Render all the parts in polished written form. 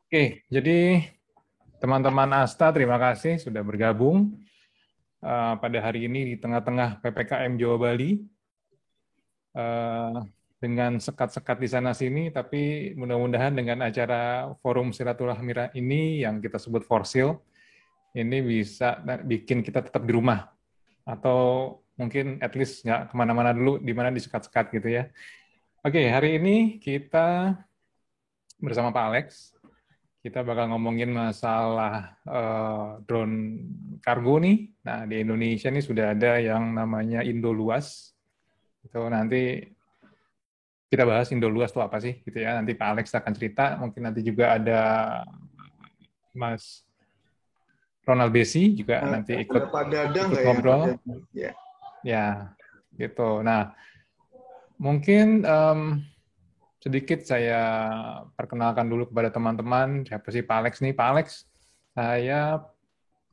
Oke, jadi teman-teman Asta, terima kasih sudah bergabung pada hari ini di tengah-tengah PPKM Jawa Bali eh, dengan sekat-sekat di sana-sini, tapi mudah-mudahan dengan acara forum silaturahmi ini yang kita sebut Forsil, ini bisa bikin kita tetap di rumah atau mungkin at least nggak kemana-mana dulu, di mana di sekat-sekat gitu ya. Oke, hari ini kita bersama Pak Alex. Kita bakal ngomongin masalah drone kargo nih. Nah, di Indonesia nih sudah ada yang namanya Indoluas. Itu nanti kita bahas Indoluas itu apa sih gitu ya. Nanti Pak Alex akan cerita, mungkin nanti juga ada Mas Ronald Besi juga nanti Ada Pak Dadang ikut nggak ya? Pak ngobrol. Dadang. Ya. Ya, gitu. Nah, mungkin sedikit saya perkenalkan dulu kepada teman-teman siapa sih Pak Alex nih. Pak Alex, saya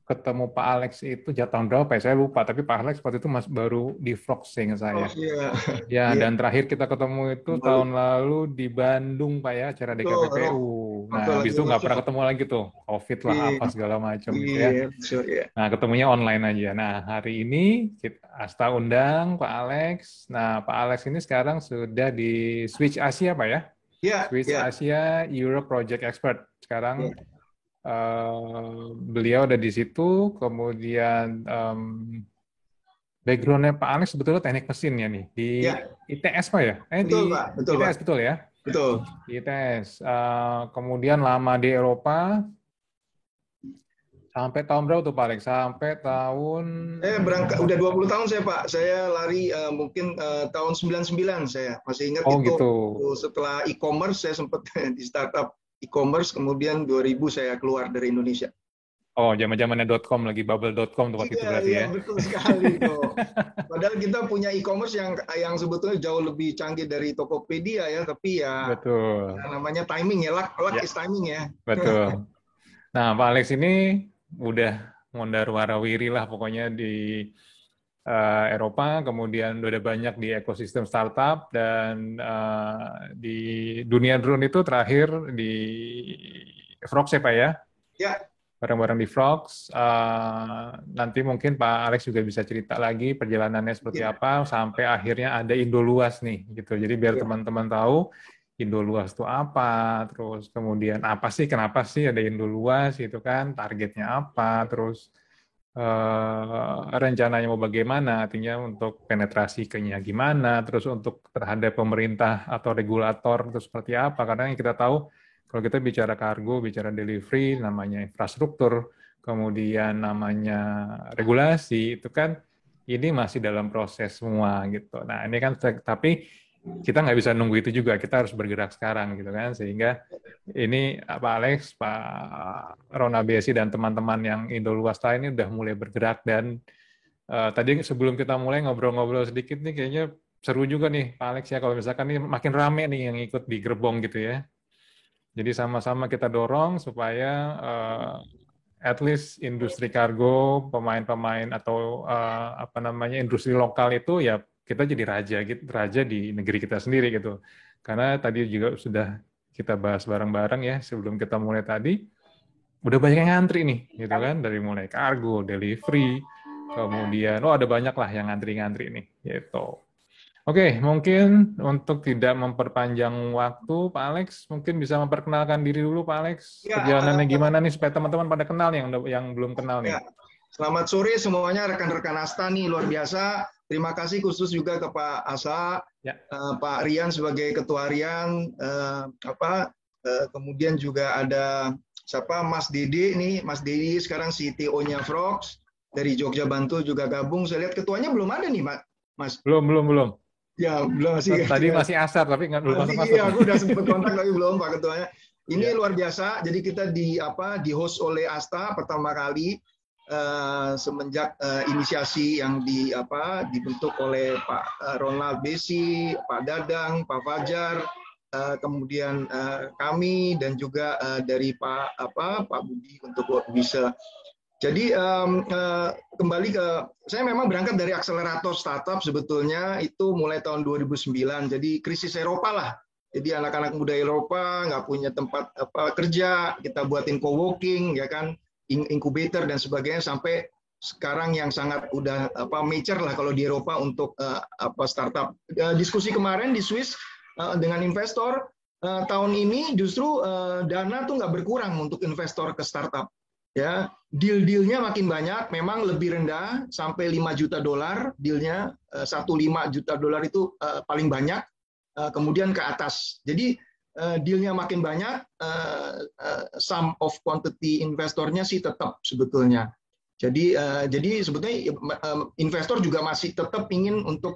ketemu Pak Alex itu tahun berapa ya? Saya lupa, tapi Pak Alex waktu itu masih baru di Vlog seingat Oh saya. iya, Ya, iya. dan terakhir kita ketemu itu Lalu tahun lalu di Bandung, Pak ya, acara itu rock DKPPU. waktu Nah, lagi habis itu nggak pernah workshop. ketemu lagi tuh, COVID lah, Iya, apa segala macam gitu ya. iya, sure, ya. Nah, ketemunya online aja. Nah, hari ini kita Asta undang Pak Alex. Nah, Pak Alex ini sekarang sudah di Switch Asia, Pak ya. Ya, Switch ya, Asia Europe Project Expert. Sekarang ya, beliau ada di situ, kemudian backgroundnya Pak Alex sebetulnya teknik mesin ya nih, di ya. ITS Pak ya? Di Betul Pak, betul Pak, ITS betul ya? betul. Di ITS. Kemudian lama di Eropa, sampai tahun berapa tuh Pak Alex? Sampai tahun... Saya berangkat udah 20 tahun saya Pak. Saya lari mungkin tahun 99 saya. Masih ingat Oh itu gitu. setelah e-commerce saya sempat di startup e-commerce, kemudian 2000 saya keluar dari Indonesia. Oh, zaman-zamannya .com lagi, bubble.com tuh waktu itu Iya, berarti iya ya? betul sekali tuh. Padahal kita punya e-commerce yang sebetulnya jauh lebih canggih dari Tokopedia ya, tapi ya Betul. namanya timing ya, luck Ya, is timing ya. betul. Nah, Pak Alex ini udah mondar warawiri lah pokoknya di Eropa, kemudian udah banyak di ekosistem startup dan di dunia drone itu terakhir di Frogs ya Pak ya, Ya, bareng-bareng di Frogs. Nanti mungkin Pak Alex juga bisa cerita lagi perjalanannya seperti ya, apa sampai akhirnya ada Indoluas nih gitu. Jadi biar ya. teman-teman tahu Indoluas itu apa, terus kemudian apa sih, kenapa sih ada Indoluas itu kan, targetnya apa, terus rencananya mau bagaimana, artinya untuk penetrasinya gimana, terus untuk terhadap pemerintah atau regulator itu seperti apa, karena yang kita tahu kalau kita bicara kargo, bicara delivery, namanya infrastruktur, kemudian namanya regulasi, itu kan ini masih dalam proses semua gitu. Nah ini kan tapi kita nggak bisa nunggu itu juga, kita harus bergerak sekarang gitu kan, sehingga ini Pak Alex, Pak Rona Besi dan teman-teman yang Indoluas ini udah mulai bergerak dan tadi sebelum kita mulai ngobrol-ngobrol sedikit nih kayaknya seru juga nih Pak Alex ya kalau misalkan nih makin rame nih yang ikut di gerbong gitu ya. Jadi sama-sama kita dorong supaya at least industri kargo, pemain-pemain atau apa namanya industri lokal itu ya kita jadi raja gitu, raja di negeri kita sendiri gitu. Karena tadi juga sudah kita bahas bareng-bareng ya sebelum kita mulai tadi, udah banyak yang ngantri nih gitu kan dari mulai kargo, delivery, kemudian oh ada banyak lah yang ngantri-ngantri nih gitu. Oke, mungkin untuk tidak memperpanjang waktu, Pak Alex mungkin bisa memperkenalkan diri dulu, Pak Alex. Ya, Perjalanannya gimana nih supaya teman-teman pada kenal nih yang belum kenal nih. ya. Selamat sore semuanya rekan-rekan Asta nih luar biasa. Terima kasih khusus juga ke Pak Asa, Ya, Pak Rian sebagai ketua harian, kemudian juga ada siapa Mas Dede nih, Mas Dede sekarang CTO-nya Frogs dari Jogja Bantul juga gabung. Saya lihat ketuanya belum ada nih, Mas. belum. Ya, belum masih. Tadi masih asar tapi nggak belum Masih masuk-masuk. iya, aku udah sempat kontak tapi belum Pak Ketuanya. Ini Ya, luar biasa. Jadi kita di host oleh Asta pertama kali semenjak inisiasi yang dibentuk oleh Pak Ronald Besi, Pak Dadang, Pak Fajar, kemudian kami dan juga dari Pak Budi untuk bisa. Jadi kembali ke saya memang berangkat dari akselerator startup sebetulnya itu mulai tahun 2009. Jadi krisis Eropa lah Jadi anak-anak muda Eropa nggak punya tempat kerja, kita buatin co-working, ya kan, inkubator dan sebagainya, sampai sekarang yang sangat udah mature lah kalau di Eropa untuk startup. Diskusi kemarin di Swiss dengan investor, tahun ini justru dana tuh nggak berkurang untuk investor ke startup. Ya, deal-dealnya makin banyak, memang lebih rendah sampai 5 juta dolar dealnya, 1,5 juta dolar itu paling banyak, kemudian ke atas. Jadi dealnya makin banyak, sum of quantity investornya sih tetap sebetulnya. Jadi sebetulnya investor juga masih tetap ingin untuk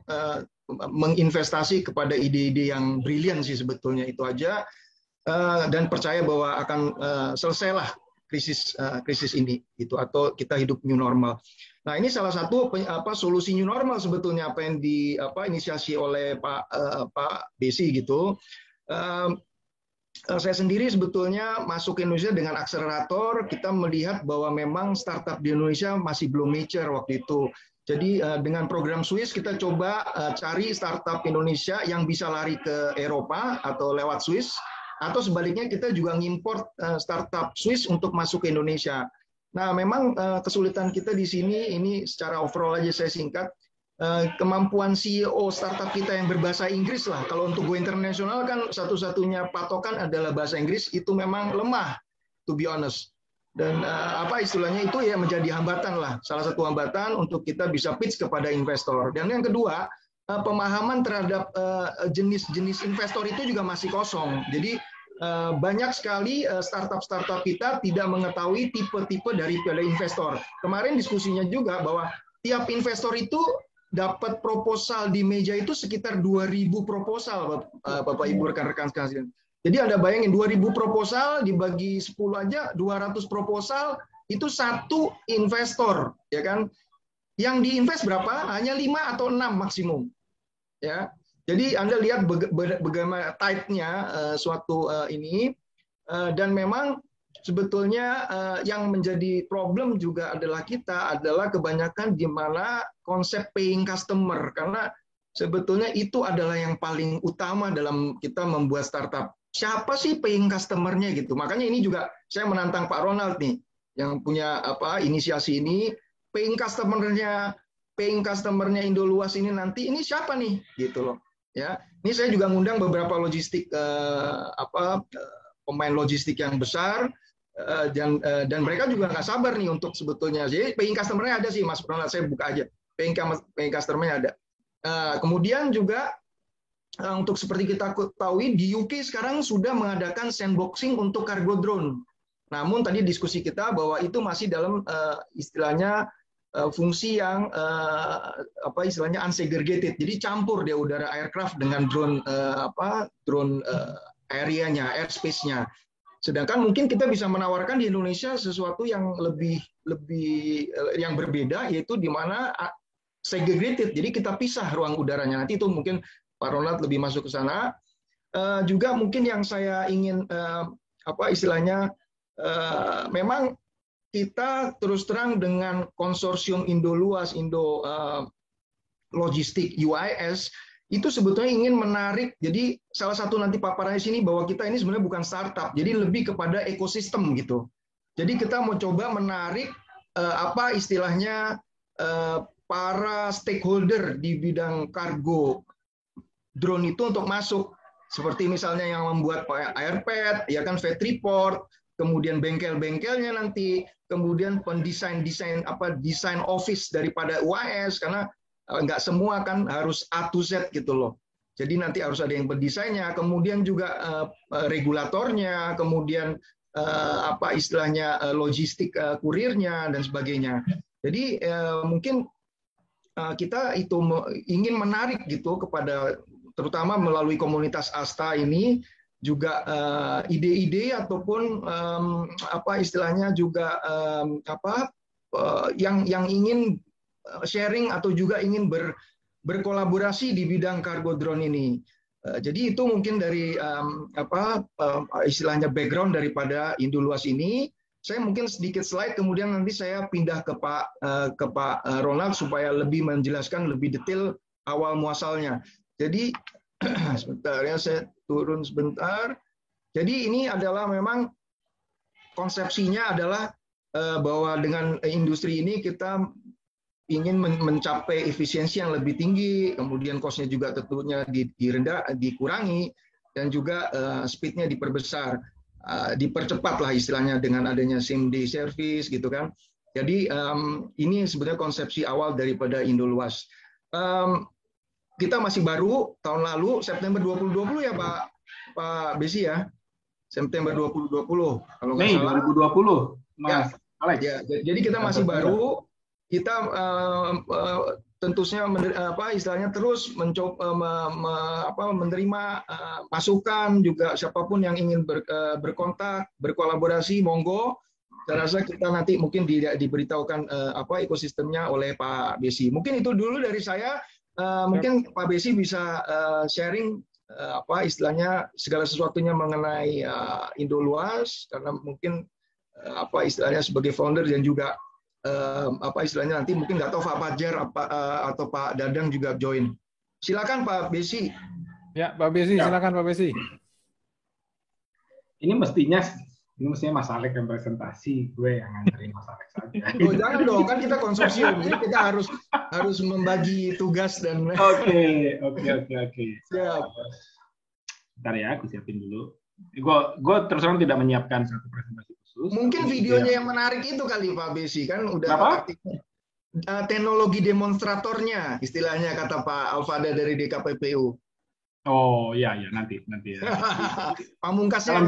menginvestasi kepada ide-ide yang brilian sih sebetulnya, itu aja, dan percaya bahwa akan selesailah krisis ini gitu, atau kita hidup new normal. Nah, ini salah satu solusi new normal sebetulnya, apa yang inisiasi oleh Pak Desi gitu. Saya sendiri sebetulnya masuk ke Indonesia dengan akselerator, kita melihat bahwa memang startup di Indonesia masih belum mature waktu itu. Jadi dengan program Swiss kita coba cari startup Indonesia yang bisa lari ke Eropa atau lewat Swiss, atau sebaliknya kita juga ngimport startup Swiss untuk masuk ke Indonesia. Nah, memang kesulitan kita di sini, ini secara overall aja saya singkat, kemampuan CEO startup kita yang berbahasa Inggris lah. Kalau untuk go internasional kan satu-satunya patokan adalah bahasa Inggris, itu memang lemah, to be honest. Dan istilahnya itu ya menjadi hambatan lah, salah satu hambatan untuk kita bisa pitch kepada investor. Dan yang kedua, pemahaman terhadap jenis-jenis investor itu juga masih kosong. Jadi banyak sekali startup-startup kita tidak mengetahui tipe-tipe daripada investor. Kemarin diskusinya juga bahwa tiap investor itu dapat proposal di meja itu sekitar 2.000 proposal, Bapak Ibu rekan-rekan sekalian. Jadi Anda bayangin 2.000 proposal dibagi 10 aja, 200 proposal itu satu investor, ya kan? Yang diinvest berapa? Hanya 5 atau 6 maksimum. Ya, jadi Anda lihat bagaimana tight-nya suatu ini, dan memang sebetulnya yang menjadi problem juga adalah kebanyakan di mana konsep paying customer, karena sebetulnya itu adalah yang paling utama dalam kita membuat startup. Siapa sih paying customer-nya gitu? Makanya ini juga saya menantang Pak Ronald nih, yang punya inisiasi ini, paying customer-nya Indoluas ini nanti ini siapa nih gitu loh, ya. Ini saya juga ngundang beberapa logistik pemain logistik yang besar, dan mereka juga nggak sabar nih untuk sebetulnya. Jadi paying customer-nya ada sih, Mas Ronald, saya buka aja, paying customer-nya ada. Kemudian juga untuk seperti kita ketahui di UK sekarang sudah mengadakan sandboxing untuk cargo drone. Namun tadi diskusi kita bahwa itu masih dalam istilahnya fungsi yang istilahnya unsegregated, jadi campur dia udara aircraft dengan drone drone area-nya, airspace-nya. Sedangkan mungkin kita bisa menawarkan di Indonesia sesuatu yang lebih yang berbeda, yaitu di mana segregated, jadi kita pisah ruang udaranya. Nanti itu mungkin Pak Ronald lebih masuk ke sana. Juga mungkin yang saya ingin istilahnya memang kita terus terang dengan konsorsium Indoluas, Indo Logistik, UIS, itu sebetulnya ingin menarik. Jadi salah satu nanti paparannya sini bahwa kita ini sebenarnya bukan startup, jadi lebih kepada ekosistem gitu. Jadi kita mau coba menarik istilahnya para stakeholder di bidang kargo drone itu untuk masuk. Seperti misalnya yang membuat airpad, ya kan, Vetriport, kemudian bengkel-bengkelnya nanti, kemudian desain desain office daripada UAS, karena nggak semua kan harus A to Z gitu loh. Jadi nanti harus ada yang berdesainnya, kemudian juga regulatornya, kemudian istilahnya logistik kurirnya dan sebagainya. Jadi mungkin kita itu ingin menarik gitu kepada, terutama melalui komunitas ASTA ini, juga ide-ide ataupun istilahnya juga yang ingin sharing atau juga ingin berkolaborasi di bidang cargo drone ini. Jadi itu mungkin dari istilahnya background daripada Indoluas ini. Saya mungkin sedikit slide, kemudian nanti saya pindah ke Pak Ronald supaya lebih menjelaskan lebih detail awal muasalnya. Jadi sebentar ya, saya turun sebentar. Jadi ini adalah memang konsepsinya adalah bahwa dengan industri ini kita ingin mencapai efisiensi yang lebih tinggi, kemudian cost-nya juga tentunya dikurangi, dan juga speed-nya diperbesar, dipercepat lah istilahnya dengan adanya same day service gitu kan. Jadi ini sebenarnya konsepsi awal daripada Indoluas. Kita masih baru, tahun lalu September 2020 ya Pak Besi ya, September 2020 kalau nggak Mei salah. 2020, Mas Alex. Ya, jadi kita masih baru, kita tentunya istilahnya terus mencoba menerima masukan juga siapapun yang ingin berkontak, berkolaborasi, monggo. Saya rasa kita nanti mungkin diberitahukan ekosistemnya oleh Pak Besi. Mungkin itu dulu dari saya. Mungkin Pak Besi bisa sharing istilahnya segala sesuatunya mengenai Indoluas, karena mungkin istilahnya sebagai founder dan juga istilahnya nanti mungkin nggak tahu Pak Fajar atau Pak Dadang juga join. Silakan Pak Besi. Ya, Pak Besi, silakan Pak Besi. Ini mestinya Mas Alex yang presentasi, gue yang nganterin Mas Alex saja. Oh, jangan dong, kan kita konsorsium, jadi kita harus membagi tugas dan. Oke. Siap. Bentar ya, aku siapin dulu. Gue terus terang tidak menyiapkan satu presentasi khusus. Mungkin videonya yang menarik itu kali Pak Besi, kan udah teknologi demonstratornya, istilahnya kata Pak Alfada dari DKPPU. Oh iya nanti ya. Pamungkasnya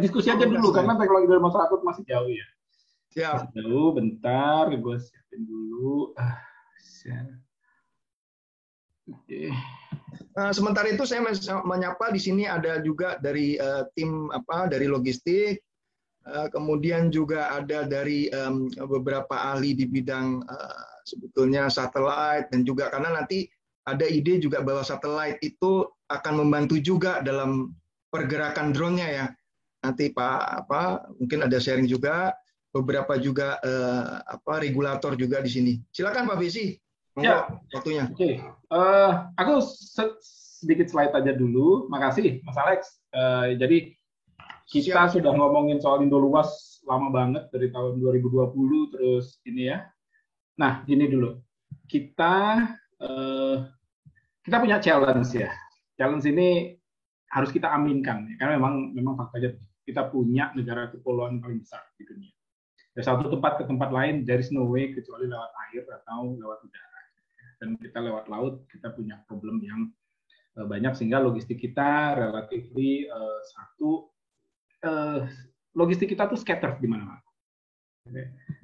diskusi aja dulu karena teknologi demonstrator masih jauh ya. Siap. Dulu bentar, gue siapin dulu. Sementara itu saya menyapa di sini ada juga dari tim dari logistik, kemudian juga ada dari beberapa ahli di bidang sebetulnya satelit, dan juga karena nanti ada ide juga bahwa satelit itu akan membantu juga dalam pergerakan drone-nya ya. Nanti mungkin ada sharing juga, beberapa juga regulator juga di sini. Silakan Pak Besi. Ya, waktunya. Oke. Aku sedikit slide aja dulu. Makasih Mas Alex. Jadi kita sudah ngomongin soal Indoluas lama banget dari tahun 2020 terus ini ya. Nah, gini dulu. Kita punya challenge ya. Challenge ini harus kita aminkan ya. Karena memang faktanya kita punya negara kepulauan paling besar di dunia. Dari satu tempat ke tempat lain there is no way kecuali lewat air atau lewat udara. Dan kita lewat laut kita punya problem yang banyak sehingga logistik kita relatif logistik kita tuh scattered di mana-mana.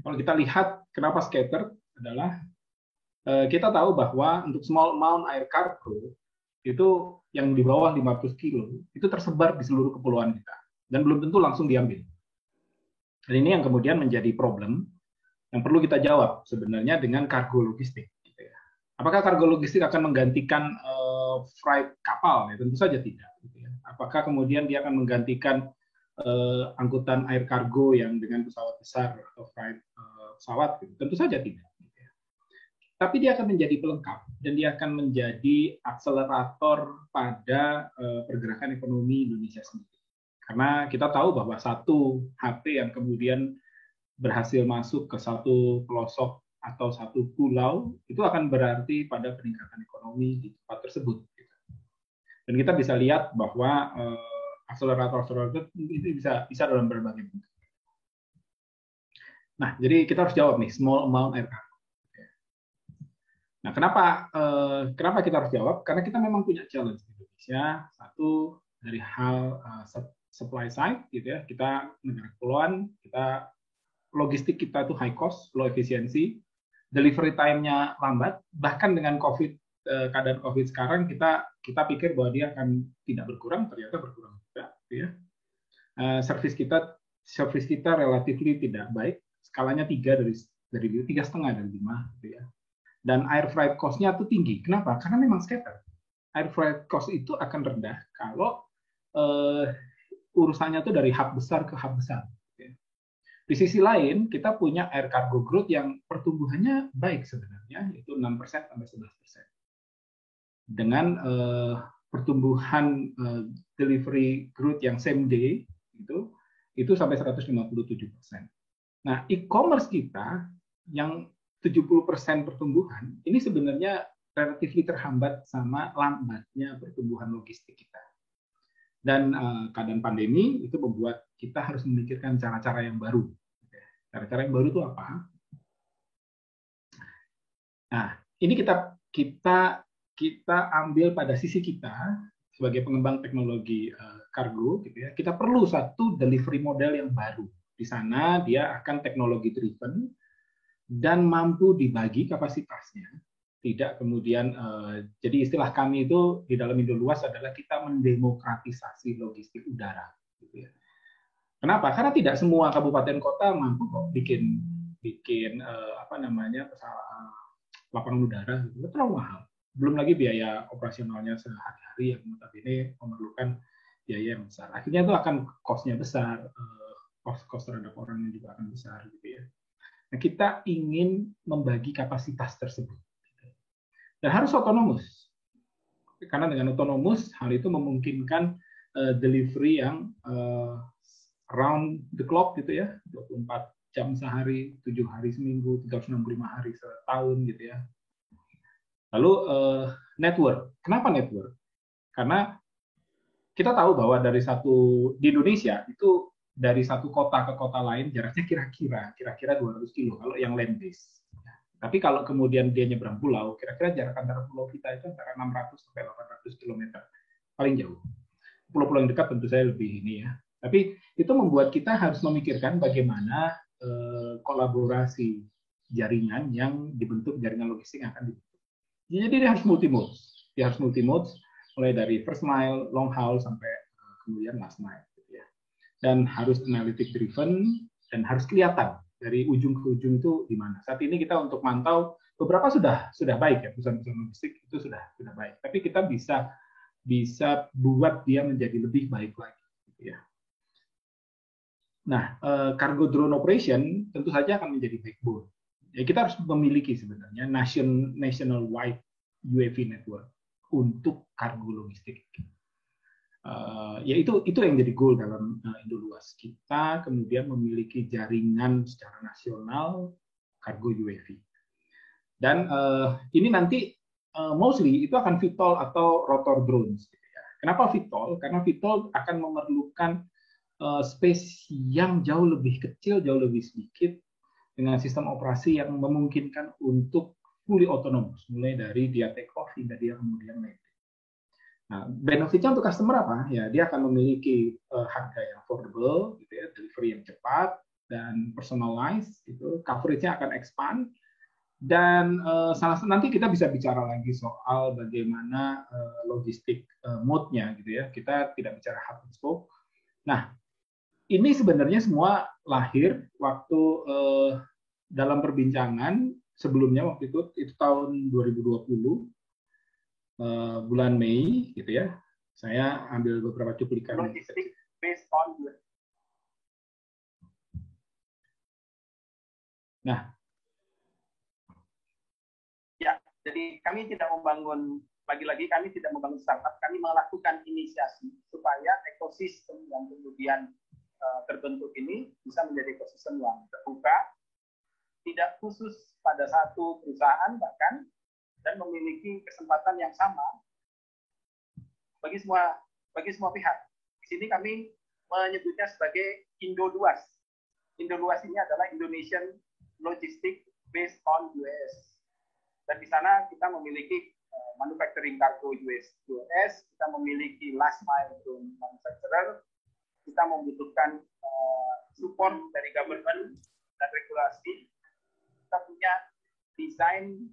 Kalau kita lihat kenapa scattered adalah kita tahu bahwa untuk small amount air cargo itu yang di bawah 500 kilo itu tersebar di seluruh kepulauan kita dan belum tentu langsung diambil. Dan ini yang kemudian menjadi problem yang perlu kita jawab sebenarnya dengan kargo logistik. Apakah kargo logistik akan menggantikan freight kapal? Ya, tentu saja tidak. Apakah kemudian dia akan menggantikan angkutan air kargo yang dengan pesawat besar atau freight pesawat? Tentu saja tidak. Tapi dia akan menjadi pelengkap dan dia akan menjadi akselerator pada pergerakan ekonomi Indonesia sendiri. Karena kita tahu bahwa satu HP yang kemudian berhasil masuk ke satu pelosok atau satu pulau itu akan berarti pada peningkatan ekonomi di tempat tersebut. Dan kita bisa lihat bahwa akselerator itu bisa dalam berbagai bentuk. Nah, jadi kita harus jawab nih, small amount air cargo. Nah, kenapa kita harus jawab? Karena kita memang punya challenge di Indonesia. Satu dari hal supply side, gitu ya. Kita negara kepulauan, logistik kita itu high cost, low efisiensi, delivery time-nya lambat. Bahkan dengan keadaan COVID sekarang, kita pikir bahwa dia akan tidak berkurang, ternyata berkurang juga, gitu ya. Service kita relatif tidak baik, skalanya 3 dari 3,5 dari 5, gitu ya. Dan air freight cost-nya itu tinggi. Kenapa? Karena memang scatter. Air freight cost itu akan rendah kalau urusannya itu dari hub besar ke hub besar. Di sisi lain, kita punya air cargo growth yang pertumbuhannya baik sebenarnya, yaitu 6% sampai 11%. Dengan pertumbuhan delivery growth yang same day itu sampai 157%. Nah, e-commerce kita yang 70% pertumbuhan ini sebenarnya relatif terhambat sama lambatnya pertumbuhan logistik kita. Dan keadaan pandemi itu membuat kita harus memikirkan cara-cara yang baru. Cara-cara yang baru itu apa? Nah, ini kita ambil pada sisi kita sebagai pengembang teknologi kargo, gitu ya. Kita perlu satu delivery model yang baru. Di sana dia akan teknologi driven dan mampu dibagi kapasitasnya. Tidak kemudian, jadi istilah kami itu di dalam Indoluas adalah kita mendemokratisasi logistik udara. Gitu ya. Kenapa? Karena tidak semua kabupaten kota mampu kok bikin lapangan udara, gitu. Terlalu mahal. Belum lagi biaya operasionalnya sehari-hari yang notabene memerlukan biaya yang besar. Akhirnya itu akan cost-nya besar, cost terhadap orangnya juga akan besar, gitu ya. Nah, kita ingin membagi kapasitas tersebut. Dan harus otonomus. Karena dengan otonomus, hal itu memungkinkan delivery yang around the clock, gitu ya, 24 jam sehari, 7 hari seminggu, 365 hari setahun, gitu ya. Lalu network. Kenapa network? Karena kita tahu bahwa di Indonesia itu dari satu kota ke kota lain jaraknya kira-kira 200 kilo kalau yang land base. Tapi kalau kemudian dia nyebrang pulau, kira-kira jarak antara pulau kita itu antara 600 sampai 800 km. Paling jauh. Pulau-pulau yang dekat tentu saja lebih ini ya. Tapi itu membuat kita harus memikirkan bagaimana kolaborasi jaringan yang dibentuk, jaringan logistik yang akan dibentuk. Jadi dia harus multi-modes. Dia harus multi-modes mulai dari first mile, long haul, sampai kemudian last mile. Gitu ya. Dan harus analytic driven, dan harus kelihatan dari ujung ke ujung itu di mana. Saat ini kita untuk mantau beberapa sudah baik ya, perusahaan-perusahaan logistik itu sudah baik. Tapi kita bisa buat dia menjadi lebih baik lagi. Gitu ya. Nah, cargo drone operation tentu saja akan menjadi backbone. Ya, kita harus memiliki sebenarnya national-wide UAV network untuk kargo logistik. Ya itu yang jadi goal dalam Indoluas. Kita kemudian memiliki jaringan secara nasional kargo UAV. Dan ini nanti mostly itu akan VTOL atau rotor drones. Gitu ya. Kenapa VTOL? Karena VTOL akan memerlukan space yang jauh lebih kecil, jauh lebih sedikit, dengan sistem operasi yang memungkinkan untuk fully autonomous, mulai dari dia take off hingga dia kemudian landing. Nah, benefitnya untuk customer apa? Ya, dia akan memiliki harga yang affordable, gitu ya, delivery yang cepat dan personalized, gitu. Coverage-nya akan expand. Dan nanti kita bisa bicara lagi soal bagaimana logistik mode-nya, gitu ya. Kita tidak bicara hub and spoke. Nah, ini sebenarnya semua lahir waktu dalam perbincangan sebelumnya, waktu itu tahun 2020. Bulan Mei, gitu ya, saya ambil beberapa cuplikan. Logistik based on. Nah, ya, jadi kami tidak membangun, lagi-lagi kami tidak membangun startup, kami melakukan inisiasi supaya ekosistem yang kemudian terbentuk ini bisa menjadi ekosistem yang terbuka, tidak khusus pada satu perusahaan bahkan, dan memiliki kesempatan yang sama bagi semua pihak. Di sini kami menyebutnya sebagai Indoluas. Indoluas ini adalah Indonesian Logistics based on US. Dan di sana kita memiliki manufacturing cargo US, kita memiliki last mile manufacturer, kita membutuhkan support dari government dan regulasi, kita punya desain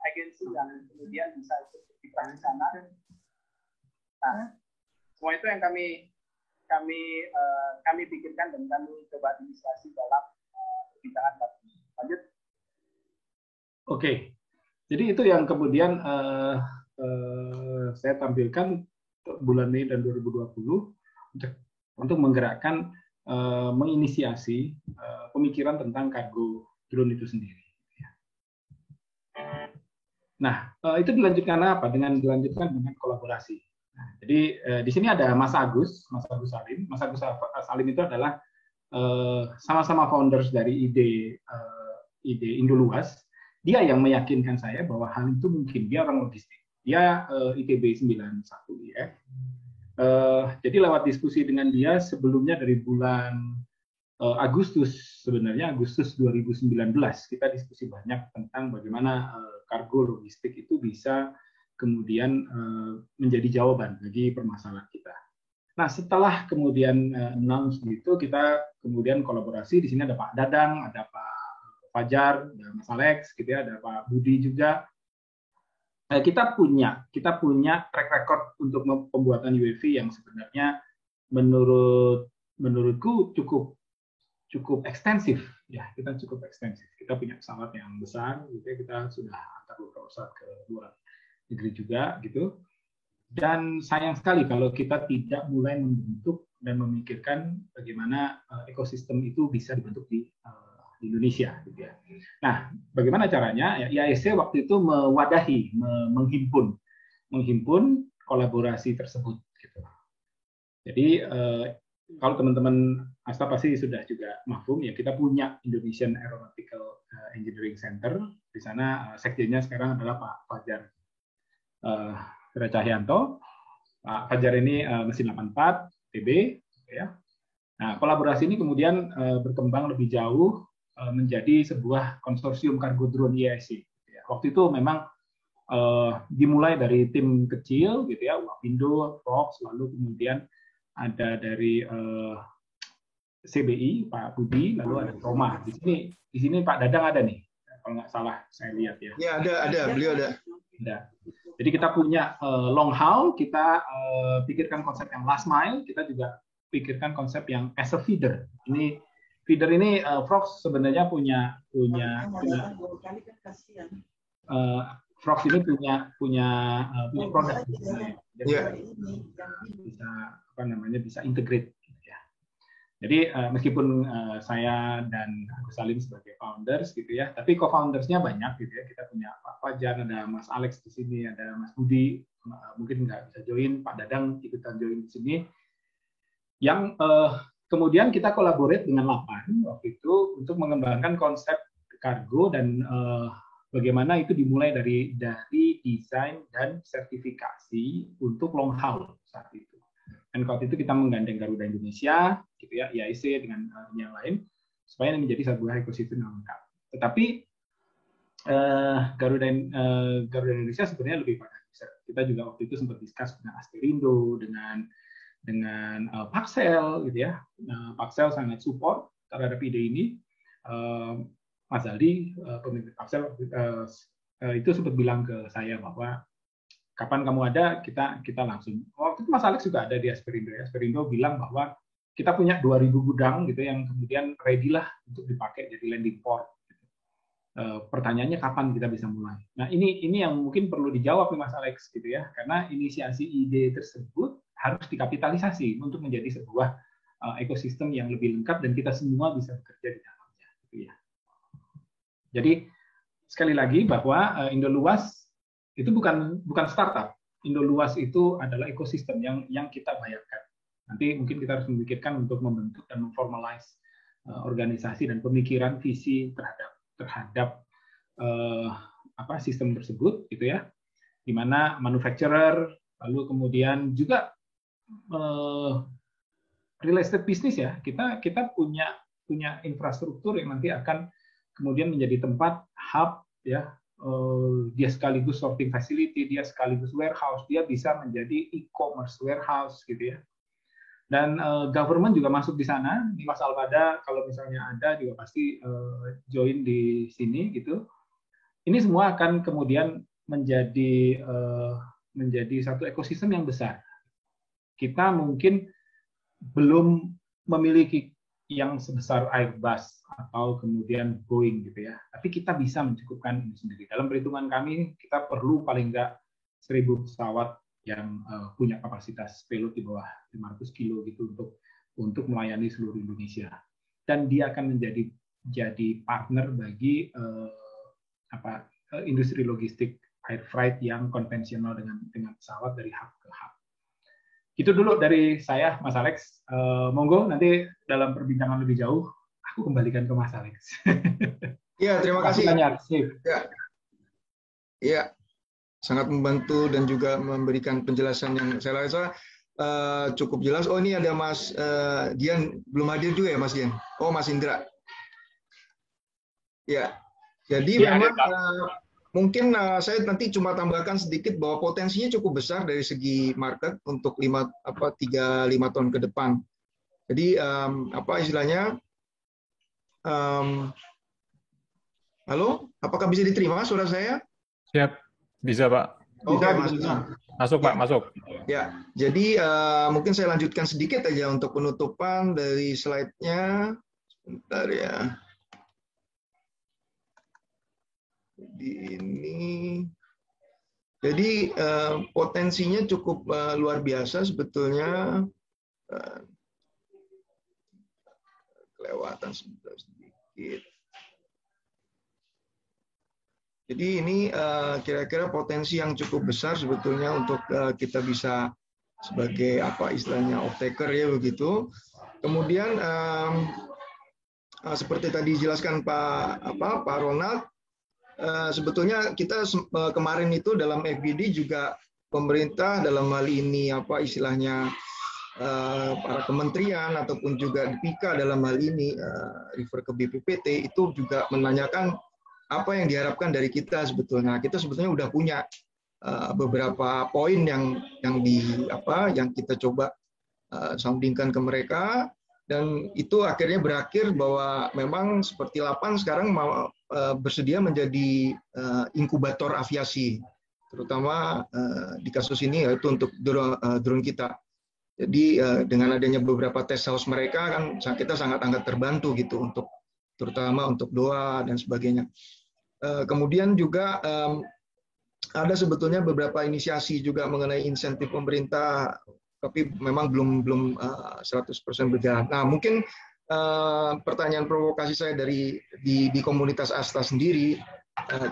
agensi yang kemudian bisa ikut berkiprah di sana. Nah, semua itu yang kami pikirkan dan kami coba inisiasi dalam perbincangan kami. Lanjut. Oke, jadi itu yang kemudian saya tampilkan bulan Mei dan 2020 untuk menggerakkan, menginisiasi pemikiran tentang kargo drone itu sendiri. Nah, itu dilanjutkan apa? Dilanjutkan dengan kolaborasi. Nah, jadi di sini ada Mas Agus Salim. Mas Agus Salim itu adalah sama-sama founders dari ide Indoluas. Dia yang meyakinkan saya bahwa hal itu mungkin. Dia orang logistik. Dia ITB 91 ya. Jadi lewat diskusi dengan dia sebelumnya dari bulan Agustus 2019 kita diskusi banyak tentang bagaimana kargo logistik itu bisa kemudian menjadi jawaban bagi permasalahan kita. Nah, setelah kemudian announce gitu, kita kemudian kolaborasi. Di sini ada Pak Dadang, ada Pak Fajar, ada Mas Alex, gitu ya, ada Pak Budi juga. Kita punya track record untuk pembuatan UAV yang sebenarnya menurutku cukup ekstensif. Ya, kita cukup ekstensif. Kita punya pesawat yang besar, gitu ya, kita sudah antar beberapa pesawat ke luar negeri juga, gitu. Dan sayang sekali kalau kita tidak mulai membentuk dan memikirkan bagaimana ekosistem itu bisa dibentuk di Indonesia, gitu ya. Nah, bagaimana caranya? Ya, IASC waktu itu mewadahi, menghimpun kolaborasi tersebut, gitu. Jadi kalau teman-teman Asta pasti sudah juga mafhum ya, kita punya Indonesian Aeronautical Engineering Center. Di sana sekjennya sekarang adalah Pak Fajar Cahyanto. Pak Fajar ini mesin 84 TB, ya. Nah, kolaborasi ini kemudian berkembang lebih jauh menjadi sebuah konsorsium kargo drone IASC. Waktu itu memang dimulai dari tim kecil, gitu ya, Wapindo, Fox, lalu kemudian ada dari CBI Pak Budi, lalu ada Roma. Di sini Pak Dadang ada nih, kalau nggak salah saya lihat ya. Ya, ada, beliau ada. Jadi kita punya long haul, kita pikirkan konsep yang last mile, kita juga pikirkan konsep yang as a feeder. Feeder ini Frogs sebenarnya punya Frogs ini punya produk bisa integrate, gitu ya. Jadi meskipun saya dan Agus Salim sebagai founders, gitu ya, tapi co-foundersnya banyak, gitu ya. Kita punya Pak Fajar, ada Mas Alex di sini, ada Mas Budi, mungkin nggak bisa join, Pak Dadang ikutan join di sini. Yang kemudian kita kolaborate dengan Lapan waktu itu untuk mengembangkan konsep kargo dan bagaimana itu dimulai dari desain dan sertifikasi untuk long haul saat itu. Dan waktu itu kita menggandeng Garuda Indonesia, gitu ya, IASC dengan yang lain, supaya ini menjadi sebuah ekosistem yang lengkap. Tetapi Garuda Indonesia sebenarnya lebih pada riset. Kita juga waktu itu sempat discuss dengan Asterindo, dengan Paxel, gitu ya. Paxel sangat support terhadap ide ini. Mas Aldi, pemimpin Paxel, itu sempat bilang ke saya bahwa kapan kamu ada, kita langsung. Waktu itu Mas Alex juga ada di Asperindo. Asperindo bilang bahwa kita punya 2.000 gudang, gitu, yang kemudian ready lah untuk dipakai jadi landing port. Pertanyaannya kapan kita bisa mulai? Nah, ini yang mungkin perlu dijawab nih Mas Alex, gitu ya, karena inisiasi ide tersebut harus dikapitalisasi untuk menjadi sebuah ekosistem yang lebih lengkap dan kita semua bisa bekerja di dalamnya, gitu ya. Jadi sekali lagi bahwa Indoluas itu bukan startup. Indoluas itu adalah ekosistem yang kita bayarkan. Nanti mungkin kita harus memikirkan untuk membentuk dan memformalize organisasi dan pemikiran visi terhadap sistem tersebut, gitu ya. Di mana manufacturer, lalu kemudian juga real estate bisnis ya, kita punya infrastruktur yang nanti akan kemudian menjadi tempat hub, ya, dia sekaligus sorting facility, dia sekaligus warehouse, dia bisa menjadi e-commerce warehouse, gitu ya. Dan government juga masuk di sana. Di Mas Alpada kalau misalnya ada juga pasti join di sini, gitu. Ini semua akan kemudian menjadi satu ekosistem yang besar. Kita mungkin belum memiliki yang sebesar Airbus atau kemudian Boeing, gitu ya. Tapi kita bisa mencukupkan ini sendiri. Dalam perhitungan kami, kita perlu paling nggak 1.000 pesawat yang punya kapasitas payload di bawah 500 kilo gitu untuk melayani seluruh Indonesia. Dan dia akan menjadi partner bagi industri logistik air freight yang konvensional dengan pesawat dari hub ke hub. Gitu dulu dari saya, Mas Alex. Monggo nanti dalam perbincangan lebih jauh, aku kembalikan ke Mas Alex. Iya, terima kasih. Banyak. Ya, ya, sangat membantu dan juga memberikan penjelasan yang saya rasa cukup jelas. Oh, ini ada Mas Dian, belum hadir juga ya Mas Dian? Oh, Mas Indra. Ya, jadi Ya, memang mungkin saya nanti cuma tambahkan sedikit bahwa potensinya cukup besar dari segi market untuk 3-5 tahun ke depan. Jadi apa istilahnya? Halo, apakah bisa diterima suara saya? Siap, bisa Pak. Oke, Mas. Masuk Pak, masuk. Ya, jadi mungkin saya lanjutkan sedikit aja untuk penutupan dari slide-nya. Sebentar ya. Jadi potensinya cukup luar biasa sebetulnya. Kelewatan sedikit. Jadi ini kira-kira potensi yang cukup besar sebetulnya untuk kita bisa sebagai apa istilahnya off-taker ya begitu. Kemudian seperti tadi dijelaskan Pak Ronald, sebetulnya kita kemarin itu dalam FGD juga pemerintah dalam hal ini apa istilahnya para kementerian ataupun juga DPIKA dalam hal ini refer ke BPPT itu juga menanyakan apa yang diharapkan dari kita sebetulnya. Kita sebetulnya udah punya beberapa poin yang kita coba soundingkan ke mereka. Dan itu akhirnya berakhir bahwa memang seperti Lapan sekarang mau bersedia menjadi inkubator aviasi, terutama di kasus ini yaitu untuk drone kita. Jadi dengan adanya beberapa test house mereka kan kita sangat terbantu gitu untuk terutama untuk doa dan sebagainya. Kemudian juga ada sebetulnya beberapa inisiasi juga mengenai insentif pemerintah, tapi memang belum 100% berjalan. Nah, mungkin pertanyaan provokasi saya di komunitas ASTA sendiri,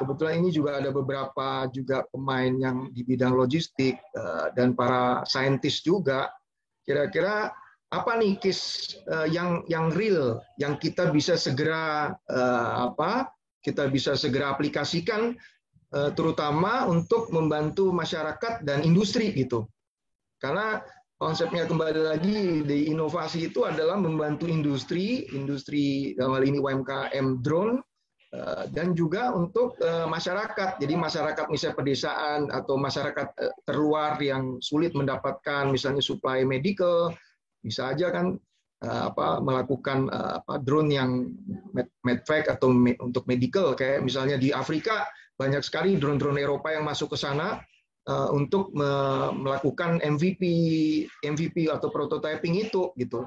kebetulan ini juga ada beberapa juga pemain yang di bidang logistik dan para saintis juga. Kira-kira apa nih case yang real yang kita bisa segera kita bisa segera aplikasikan, terutama untuk membantu masyarakat dan industri gitu. Karena konsepnya kembali lagi di inovasi itu adalah membantu industri dalam hal ini UMKM drone dan juga untuk masyarakat. Jadi masyarakat misalnya pedesaan atau masyarakat terluar yang sulit mendapatkan misalnya supply medical, bisa aja kan melakukan drone yang medvac atau untuk medical, kayak misalnya di Afrika banyak sekali drone-drone Eropa yang masuk ke sana untuk melakukan MVP atau prototyping itu gitu.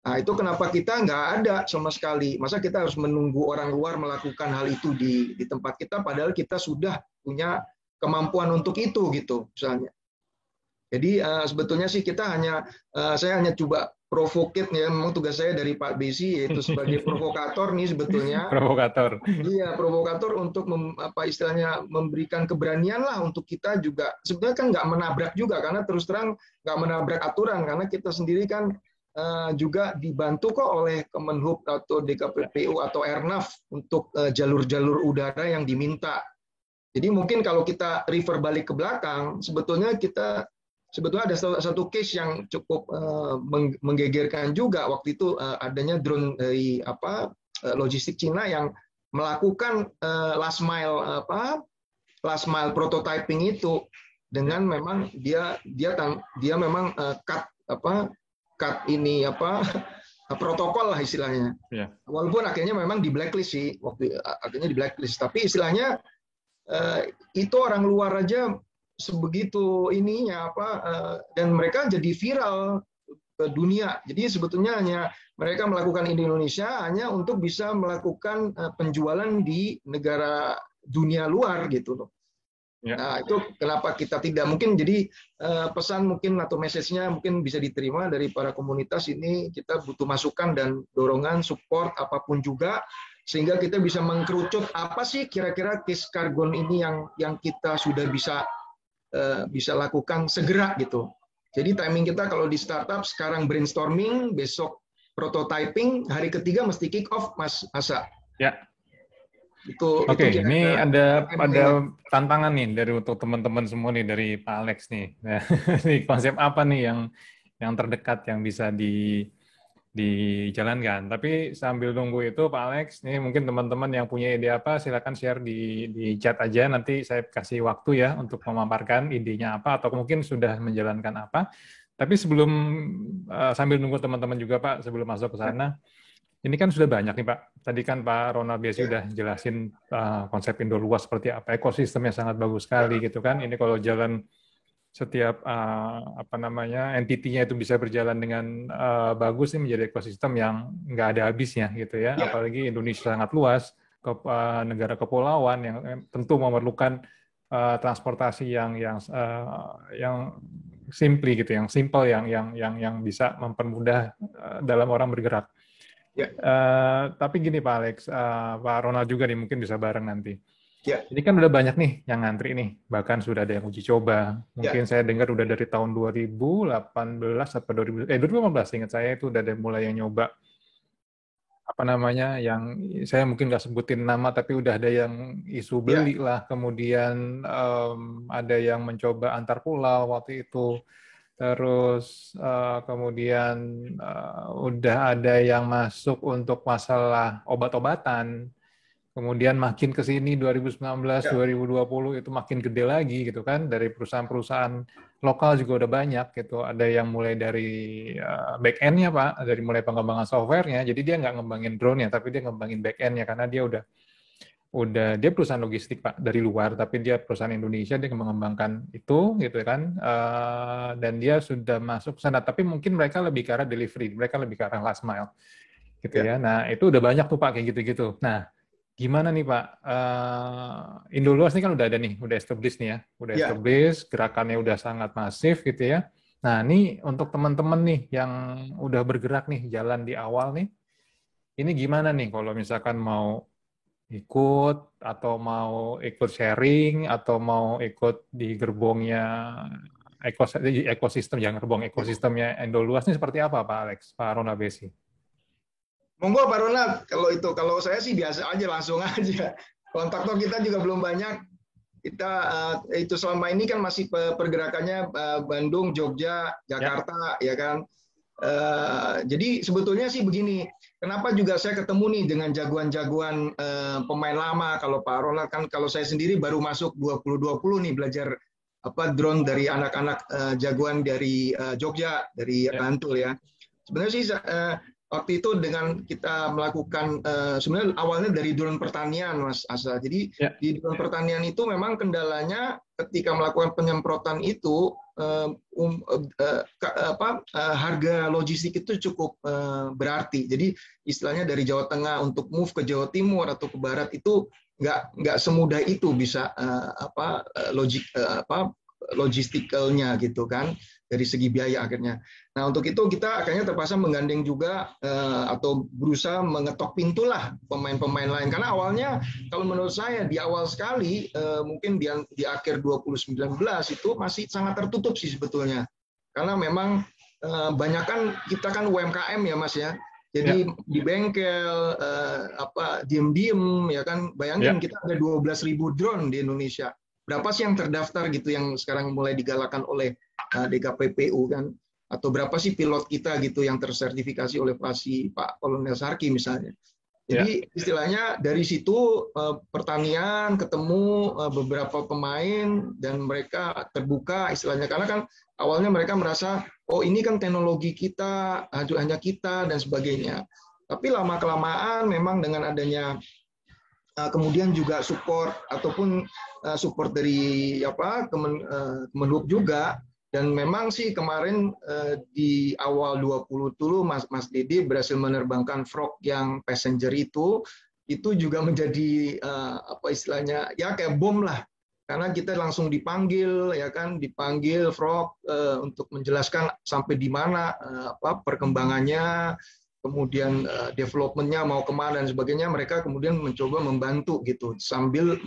Nah, itu kenapa kita nggak ada sama sekali. Masa kita harus menunggu orang luar melakukan hal itu di tempat kita, padahal kita sudah punya kemampuan untuk itu gitu misalnya. Jadi sebetulnya sih saya hanya coba provokate ya, memang tugas saya dari Pak Besi yaitu sebagai provokator nih sebetulnya. Provokator. Iya, provokator untuk istilahnya memberikan keberanian lah untuk kita juga. Sebenarnya kan nggak menabrak juga, karena terus terang nggak menabrak aturan, karena kita sendiri kan juga dibantu kok oleh Kemenhub atau DKPPU atau Airnav untuk jalur-jalur udara yang diminta. Jadi mungkin kalau kita refer balik ke belakang, sebetulnya ada satu case yang cukup menggegerkan juga waktu itu, adanya drone dari logistik Cina yang melakukan last mile prototyping itu dengan memang dia memang cut ini protokol lah istilahnya. Yeah. Walaupun akhirnya memang di blacklist sih, akhirnya di blacklist, tapi istilahnya itu orang luar aja sebegitu ininya dan mereka jadi viral ke dunia. Jadi sebetulnya hanya mereka melakukan di Indonesia hanya untuk bisa melakukan penjualan di negara dunia luar gitu loh. Ya. Nah, itu kenapa kita tidak mungkin, jadi pesan mungkin atau message-nya mungkin bisa diterima dari para komunitas ini, kita butuh masukan dan dorongan, support apapun juga, sehingga kita bisa mengkerucut apa sih kira-kira case karbon ini yang kita sudah bisa lakukan segera gitu. Jadi timing kita kalau di startup sekarang brainstorming, besok prototyping, hari ketiga mesti kick off, Mas Asa. Ya. Itu ini ada tantangan nih dari untuk teman-teman semua nih dari Pak Alex nih. Nah, ini konsep apa nih yang terdekat yang bisa dijalankan. Tapi sambil nunggu itu Pak Alex, nih mungkin teman-teman yang punya ide apa silakan share di chat aja, nanti saya kasih waktu ya untuk memaparkan idenya apa atau mungkin sudah menjalankan apa. Tapi sebelum sambil nunggu teman-teman juga Pak, sebelum masuk ke sana, ini kan sudah banyak nih Pak. Tadi kan Pak Ronald Besi udah jelasin konsep Indo luas seperti apa, ekosistemnya sangat bagus sekali gitu kan. Ini kalau jalan setiap entity-nya itu bisa berjalan dengan bagus, ini menjadi ekosistem yang nggak ada habisnya gitu ya. Apalagi Indonesia sangat luas, negara kepulauan yang tentu memerlukan transportasi yang simple gitu, yang simple, yang bisa mempermudah dalam orang bergerak. Tapi gini Pak Alex, Pak Ronald juga nih mungkin bisa bareng nanti. Ini kan udah banyak nih yang ngantri nih, bahkan sudah ada yang uji coba. Mungkin saya dengar udah dari tahun 2018 atau 2015 ingat saya itu udah ada mulai yang nyoba yang saya mungkin nggak sebutin nama tapi udah ada yang isu beli lah, kemudian ada yang mencoba antar pulau waktu itu. Terus kemudian udah ada yang masuk untuk masalah obat-obatan. Kemudian makin ke sini 2019, 2020 itu makin gede lagi gitu kan. Dari perusahaan-perusahaan lokal juga udah banyak gitu. Ada yang mulai dari back end-nya Pak, dari mulai pengembangan software-nya. Jadi dia nggak ngembangin drone-nya, tapi dia ngembangin back end-nya karena dia udah dia perusahaan logistik Pak dari luar, tapi dia perusahaan Indonesia, dia mengembangkan itu gitu kan, dan dia sudah masuk ke sana. Tapi mungkin mereka lebih ke arah delivery, mereka lebih ke arah last mile gitu ya. Nah itu udah banyak tuh Pak kayak gitu-gitu. Nah gimana nih Pak, Indo luas ini kan udah ada nih, udah established nih ya, udah established, gerakannya udah sangat masif gitu ya. Nah ini untuk teman-teman nih yang udah bergerak nih jalan di awal nih, ini gimana nih kalau misalkan mau ikut atau mau ikut sharing atau mau ikut di gerbongnya ekosistem, jangan gerbong, ekosistemnya Indo luas ini seperti apa Pak Alex, Pak Ronald Besi? Monggo Pak Ronald, kalau saya sih biasa aja, langsung aja. Kontak kita juga belum banyak. Kita itu selama ini kan masih pergerakannya Bandung, Jogja, Jakarta, ya kan. Jadi sebetulnya sih begini, kenapa juga saya ketemu nih dengan jagoan-jagoan pemain lama. Kalau Pak Ronald kan, kalau saya sendiri baru masuk 2020 nih belajar drone dari anak-anak jagoan dari Jogja, dari Bantul ya. Sebenarnya sih waktu itu dengan kita melakukan sebenarnya awalnya dari drone pertanian Mas Asa. Jadi di drone pertanian itu memang kendalanya ketika melakukan penyemprotan itu harga logistik itu cukup berarti. Jadi istilahnya dari Jawa Tengah untuk move ke Jawa Timur atau ke Barat itu nggak semudah itu bisa logistikalnya gitu kan, dari segi biaya akhirnya. Nah untuk itu kita akhirnya terpaksa menggandeng juga atau berusaha mengetok pintu lah pemain-pemain lain, karena awalnya kalau menurut saya di awal sekali mungkin di akhir 2019 itu masih sangat tertutup sih sebetulnya, karena memang banyak kan kita kan UMKM ya Mas ya. Jadi di bengkel diem-diem ya kan, bayangin kita ada 12.000 drone di Indonesia. Berapa sih yang terdaftar gitu yang sekarang mulai digalakan oleh DKPPU kan? Atau berapa sih pilot kita gitu yang tersertifikasi oleh Pak Kolonel Sarki misalnya. Jadi istilahnya dari situ pertanian ketemu beberapa pemain dan mereka terbuka istilahnya, karena kan awalnya mereka merasa oh ini kan teknologi kita, hanya kita dan sebagainya. Tapi lama-kelamaan memang dengan adanya kemudian juga support ataupun support dari Kemenhub juga, dan memang sih kemarin di awal 20 dulu Mas Didi berhasil menerbangkan Frog yang passenger itu juga menjadi istilahnya ya kayak bom lah, karena kita langsung dipanggil ya kan, dipanggil Frog untuk menjelaskan sampai di mana perkembangannya, kemudian development-nya mau kemana dan sebagainya. Mereka kemudian mencoba membantu gitu sambil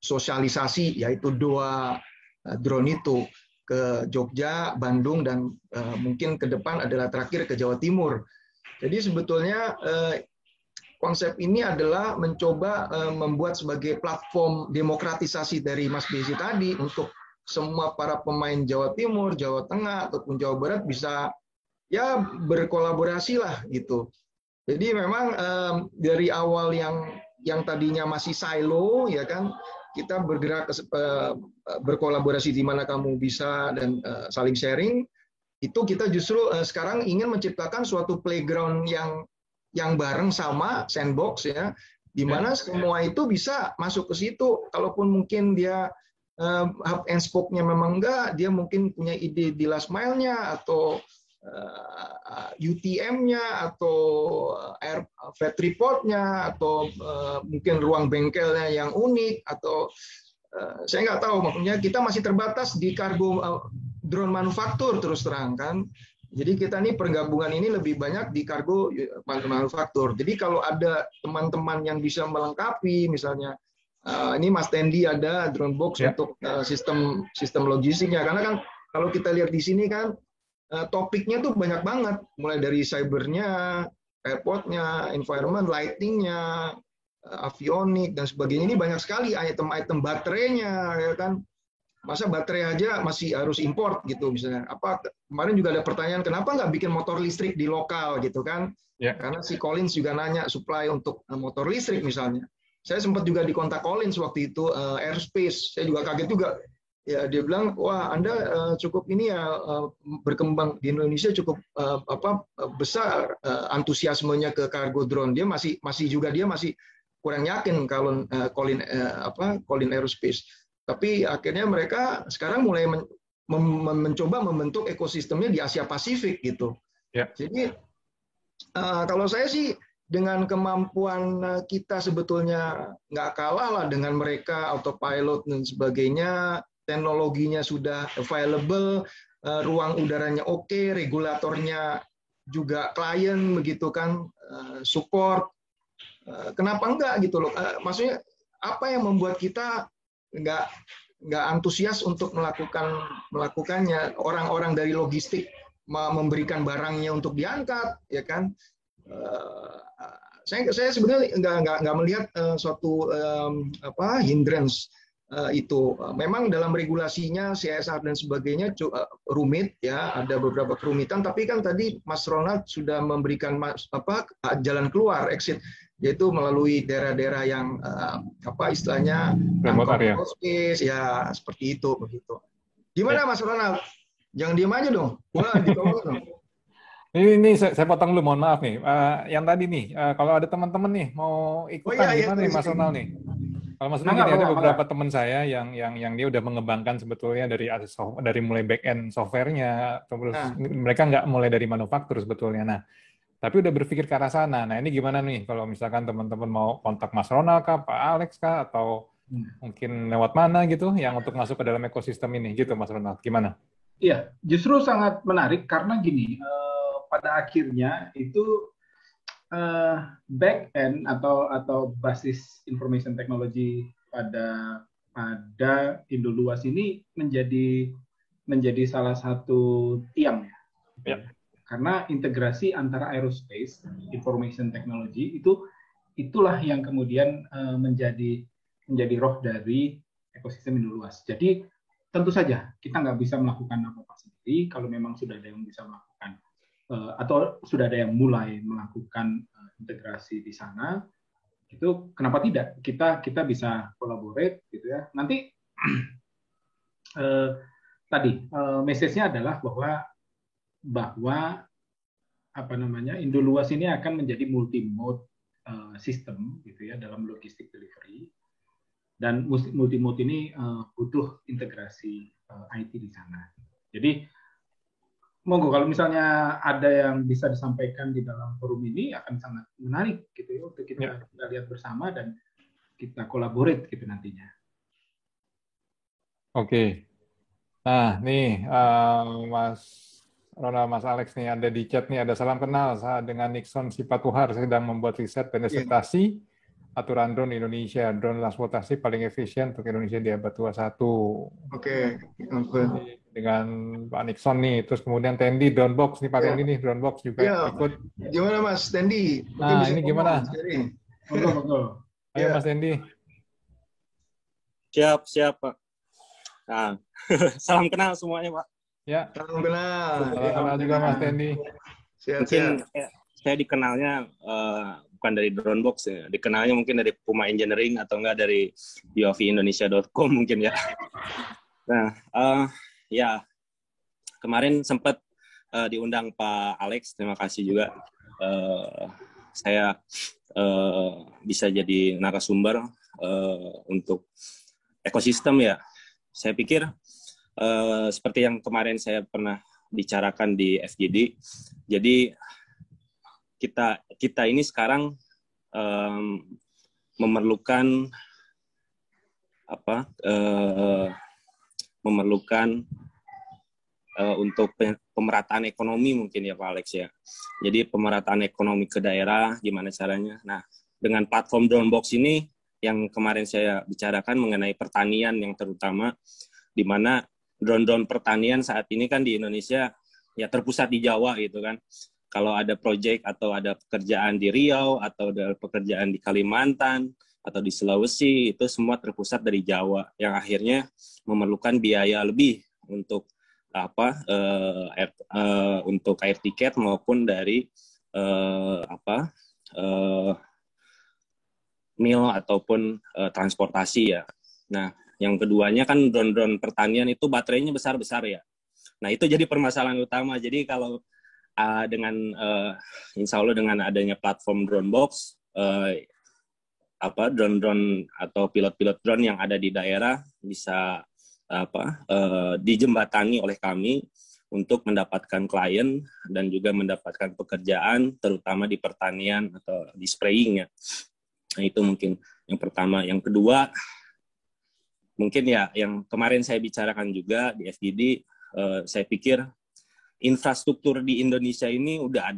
sosialisasi yaitu 2 drone itu. ke Jogja, Bandung, dan mungkin ke depan adalah terakhir ke Jawa Timur. Jadi sebetulnya konsep ini adalah mencoba membuat sebagai platform demokratisasi dari Mas Desi tadi untuk semua para pemain Jawa Timur, Jawa Tengah ataupun Jawa Barat bisa ya berkolaborasi lah gitu. Jadi memang dari awal yang tadinya masih silo ya kan, kita bergerak berkolaborasi di mana kamu bisa dan saling sharing. Itu kita justru sekarang ingin menciptakan suatu playground yang bareng sama sandbox ya, di mana semua itu bisa masuk ke situ. Kalaupun mungkin dia hub and spoke-nya memang enggak, dia mungkin punya ide di last mile-nya atau UTM-nya atau air freight report-nya atau mungkin ruang bengkelnya yang unik atau saya nggak tahu, maksudnya kita masih terbatas di kargo drone manufaktur terus terang kan. Jadi kita nih pergabungan ini lebih banyak di kargo manufaktur. Jadi kalau ada teman-teman yang bisa melengkapi, misalnya ini Mas Tendi ada drone box untuk sistem logistiknya. Karena kan kalau kita lihat di sini kan topiknya tuh banyak banget, mulai dari cybernya, airportnya, environment, lightingnya, avionik dan sebagainya. Ini banyak sekali item-item baterainya, ya kan? Masa baterai aja masih harus import gitu misalnya. Apa kemarin juga ada pertanyaan kenapa nggak bikin motor listrik di lokal gitu kan? Karena si Collins juga nanya supply untuk motor listrik misalnya. Saya sempat juga dikontak Collins waktu itu Airspace. Saya juga kaget juga. Ya dia bilang wah Anda cukup ini ya berkembang di Indonesia cukup besar antusiasmenya ke kargo drone. Dia masih kurang yakin kalau Collins Aerospace. Tapi akhirnya mereka sekarang mulai mencoba membentuk ekosistemnya di Asia Pasifik gitu. Jadi kalau saya sih dengan kemampuan kita sebetulnya nggak kalah lah dengan mereka, autopilot dan sebagainya, teknologinya sudah available, ruang udaranya oke, regulatornya juga klien begitu kan, support. Kenapa enggak gitu loh? Maksudnya apa yang membuat kita nggak antusias untuk melakukannya? Orang-orang dari logistik memberikan barangnya untuk diangkat, ya kan? Saya sebenarnya nggak melihat suatu hindrance itu. Memang dalam regulasinya CSR dan sebagainya rumit ya, ada beberapa kerumitan. Tapi kan tadi Mas Ronald sudah memberikan jalan keluar, exit, yaitu melalui daerah-daerah yang istilahnya remote area space ya, seperti itu begitu. Gimana Mas Ronald? Jangan diam aja dong. Wah, ditolong dong. Ini saya potong dulu, mohon maaf nih. Yang tadi nih, kalau ada teman-teman nih mau ikutan gimana nih Mas Ronald nih? Kalau maksudnya gini, ada beberapa teman saya yang dia udah mengembangkan sebetulnya dari mulai back end software-nya, terus mereka nggak mulai dari manufaktur sebetulnya. Nah, tapi udah berpikir ke arah sana. Nah, ini gimana nih kalau misalkan teman-teman mau kontak Mas Ronald kah, Pak Alex kah, atau mungkin lewat mana gitu yang untuk masuk ke dalam ekosistem ini gitu, Mas Ronald? Gimana? Iya, justru sangat menarik karena gini, pada akhirnya itu back end atau basis information technology pada Indoluas ini menjadi salah satu tiang ya. Karena integrasi antara aerospace, information technology itulah yang kemudian menjadi roh dari ekosistem Indoluas. Jadi tentu saja kita nggak bisa melakukan apa-apa sendiri. Kalau memang sudah ada yang bisa melakukan atau sudah ada yang mulai melakukan integrasi di sana, itu kenapa tidak kita bisa collaborate gitu ya. Nanti message-nya adalah bahwa Indoluas ini akan menjadi multi-mode system gitu ya dalam logistik delivery, dan multi-mode ini butuh integrasi IT di sana. Jadi monggo kalau misalnya ada yang bisa disampaikan di dalam forum ini akan sangat menarik gitu ya untuk kita lihat bersama dan kita collaborate gitu nantinya. Oke. Nah, nih Mas Ronald, Mas Alex nih ada di chat nih, ada salam kenal. Saya dengan Nixon Sipatuhar sedang membuat riset dan disertasi aturan drone Indonesia. Drone transportasi paling efisien untuk Indonesia di abad 21. Oke. dengan Pak Nixon nih, terus kemudian Tendi Dronebox nih Pak Ya. Tendi nih Dronebox juga Ya. ikut. Gimana Mas Tendi? Mungkin Nah bisa ini ngomong, gimana? Betul, betul. Ayo Ya. Mas Tendi. Siap, Pak. Nah, salam kenal semuanya, Pak. Ya. Salam kenal. Salam kenal juga Mas Tendi. Mungkin saya dikenalnya bukan dari Dronebox ya. Dikenalnya mungkin dari Puma Engineering atau enggak dari UAVindonesia.com mungkin ya. Nah, ya kemarin sempat diundang Pak Alex, terima kasih juga. Saya bisa jadi narasumber untuk ekosistem ya. Saya pikir seperti yang kemarin saya pernah bicarakan di FGD. Jadi kita ini sekarang memerlukan untuk pemerataan ekonomi mungkin ya Pak Alex ya. Jadi pemerataan ekonomi ke daerah gimana caranya. Nah, dengan platform Dronebox ini yang kemarin saya bicarakan mengenai pertanian yang terutama, di mana drone-drone pertanian saat ini kan di Indonesia ya terpusat di Jawa gitu kan. Kalau ada proyek atau ada pekerjaan di Riau atau ada pekerjaan di Kalimantan atau di Sulawesi, itu semua terpusat dari Jawa yang akhirnya memerlukan biaya lebih untuk untuk air tiket maupun dari meal ataupun transportasi ya. Nah, yang keduanya kan drone-drone pertanian itu baterainya besar-besar ya. Nah, itu jadi permasalahan utama. Jadi kalau insya Allah dengan adanya platform Dronebox, drone-drone atau pilot-pilot drone yang ada di daerah bisa dijembatani oleh kami untuk mendapatkan klien dan juga mendapatkan pekerjaan, terutama di pertanian atau di spraying ya. Nah, itu mungkin yang pertama. Yang kedua, mungkin ya yang kemarin saya bicarakan juga di FGD, saya pikir infrastruktur di Indonesia ini udah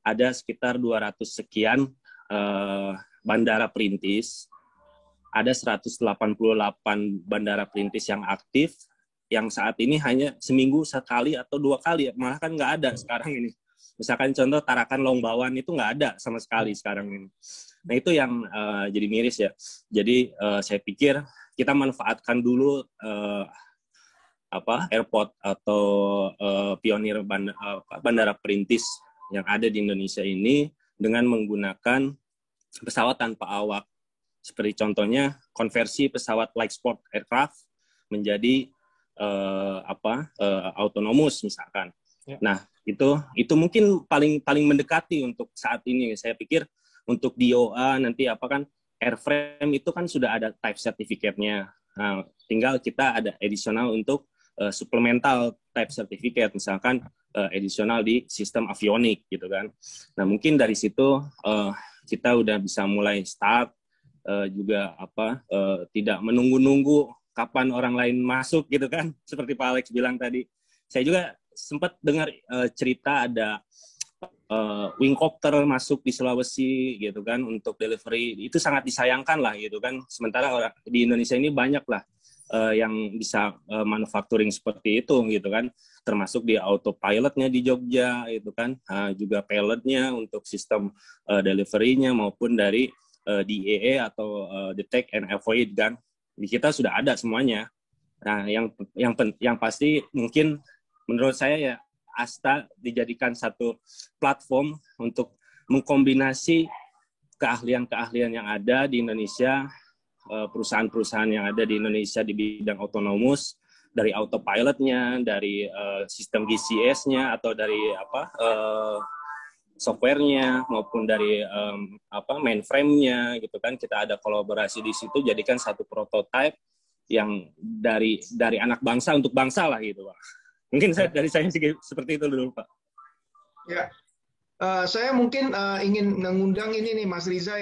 ada sekitar 200 sekian bandara perintis, ada 188 bandara perintis yang aktif, yang saat ini hanya seminggu sekali atau 2 kali, malah kan nggak ada sekarang ini. Misalkan contoh Tarakan Longbawan itu nggak ada sama sekali sekarang ini. Nah itu yang jadi miris ya. Jadi saya pikir kita manfaatkan dulu airport atau pionir bandara perintis yang ada di Indonesia ini dengan menggunakan pesawat tanpa awak. Seperti contohnya konversi pesawat light sport aircraft menjadi autonomous misalkan. Ya. Nah itu mungkin paling mendekati untuk saat ini. Saya pikir untuk DOA nanti airframe itu kan sudah ada type certificate-nya. Nah, tinggal kita ada additional untuk supplemental type certificate, misalkan additional di sistem avionik gitu kan. Nah mungkin dari situ kita udah bisa mulai start juga tidak menunggu-nunggu kapan orang lain masuk gitu kan, seperti Pak Alex bilang tadi. Saya juga sempat dengar cerita ada wingcopter masuk di Sulawesi gitu kan untuk delivery. Itu sangat disayangkan lah gitu kan. Sementara di Indonesia ini banyak lah yang bisa manufacturing seperti itu gitu kan, termasuk di autopilotnya di Jogja itu kan, juga pilotnya untuk sistem delivery-nya maupun dari DAA atau detect and avoid kan, di kita sudah ada semuanya. Nah yang pasti mungkin menurut saya ya Asta dijadikan satu platform untuk mengkombinasi keahlian-keahlian yang ada di Indonesia, perusahaan-perusahaan yang ada di Indonesia di bidang otonomus, dari autopilotnya, dari sistem GCS-nya atau dari software-nya maupun dari mainframe-nya gitu kan. Kita ada kolaborasi di situ, jadikan satu prototype yang dari anak bangsa untuk bangsa lah gitu Pak. Mungkin dari saya seperti itu dulu Pak. Ya. Saya mungkin ingin mengundang ini nih Mas Riza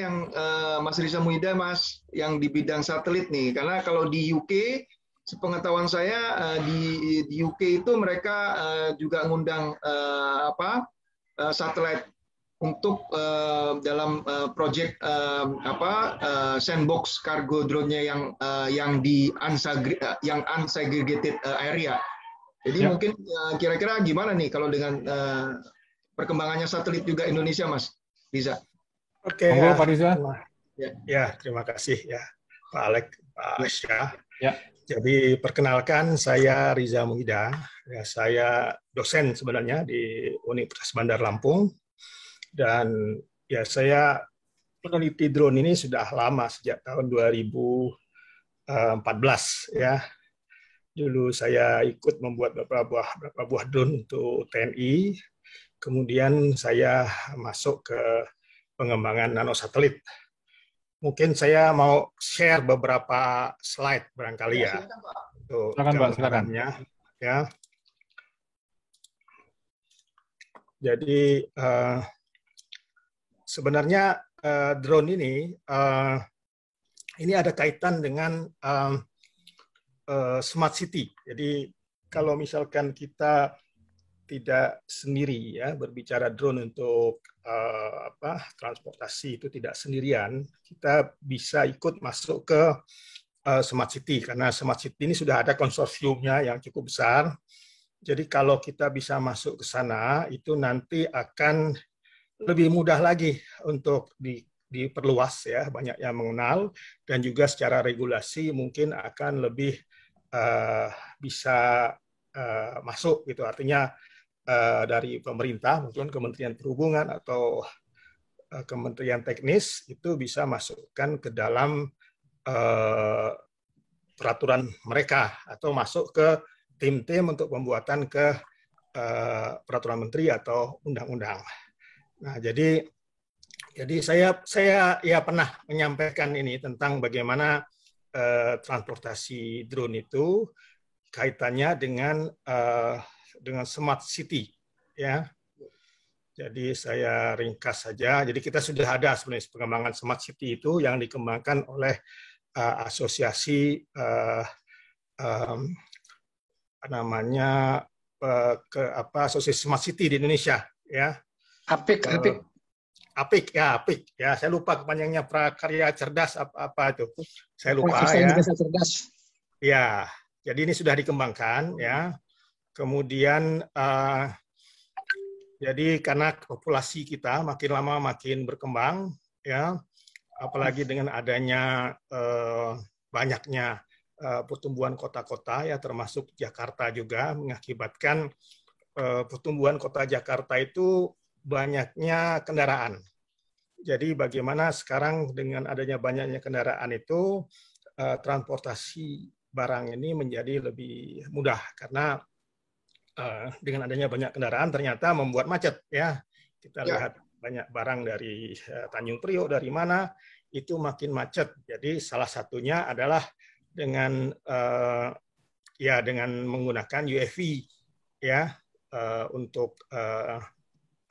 Mas Riza Muida Mas yang di bidang satelit nih, karena kalau di UK sepengetahuan saya di UK itu mereka juga ngundang satelit untuk dalam project sandbox cargo drone-nya yang di unsegregated area. Jadi mungkin kira-kira gimana nih kalau dengan perkembangannya satelit juga Indonesia, Mas Riza? Oke, Pak Riza. Ya, terima kasih ya Pak Alek, Pak Syah. Ya. Jadi perkenalkan, saya Riza Muhida. Ya, saya dosen sebenarnya di Universitas Bandar Lampung. Dan ya saya peneliti drone ini sudah lama, sejak tahun 2014 ya. Dulu saya ikut membuat beberapa buah drone untuk TNI. Kemudian saya masuk ke pengembangan nanosatelit. Mungkin saya mau share beberapa slide barangkali ya. Silakan Pak, silakan. Ya. Jadi sebenarnya drone ini ada kaitan dengan smart city. Jadi kalau misalkan kita tidak sendiri ya berbicara drone untuk transportasi, itu tidak sendirian, kita bisa ikut masuk ke smart city, karena smart city ini sudah ada konsorsiumnya yang cukup besar. Jadi kalau kita bisa masuk ke sana, itu nanti akan lebih mudah lagi untuk diperluas ya, banyak yang mengenal, dan juga secara regulasi mungkin akan lebih bisa masuk gitu. Artinya dari pemerintah, mungkin Kementerian Perhubungan atau Kementerian Teknis itu bisa masukkan ke dalam peraturan mereka atau masuk ke tim-tim untuk pembuatan ke peraturan menteri atau undang-undang. Nah, jadi saya ya pernah menyampaikan ini tentang bagaimana transportasi drone itu kaitannya dengan smart city ya. Jadi saya ringkas saja. Jadi kita sudah ada sebenarnya pengembangan smart city itu yang dikembangkan oleh asosiasi asosiasi smart city di Indonesia ya. APIK ya. Saya lupa kepanjangnya, Prakarya Cerdas apa itu. Saya lupa ya. Cerdas. Ya. Jadi ini sudah dikembangkan ya. Kemudian jadi karena populasi kita makin lama makin berkembang ya, apalagi dengan adanya banyaknya pertumbuhan kota-kota ya, termasuk Jakarta juga, mengakibatkan pertumbuhan kota Jakarta itu banyaknya kendaraan. Jadi bagaimana sekarang dengan adanya banyaknya kendaraan itu transportasi barang ini menjadi lebih mudah, karena dengan adanya banyak kendaraan ternyata membuat macet ya. Kita lihat banyak barang dari Tanjung Priok, dari mana itu makin macet. Jadi salah satunya adalah dengan dengan menggunakan UAV ya untuk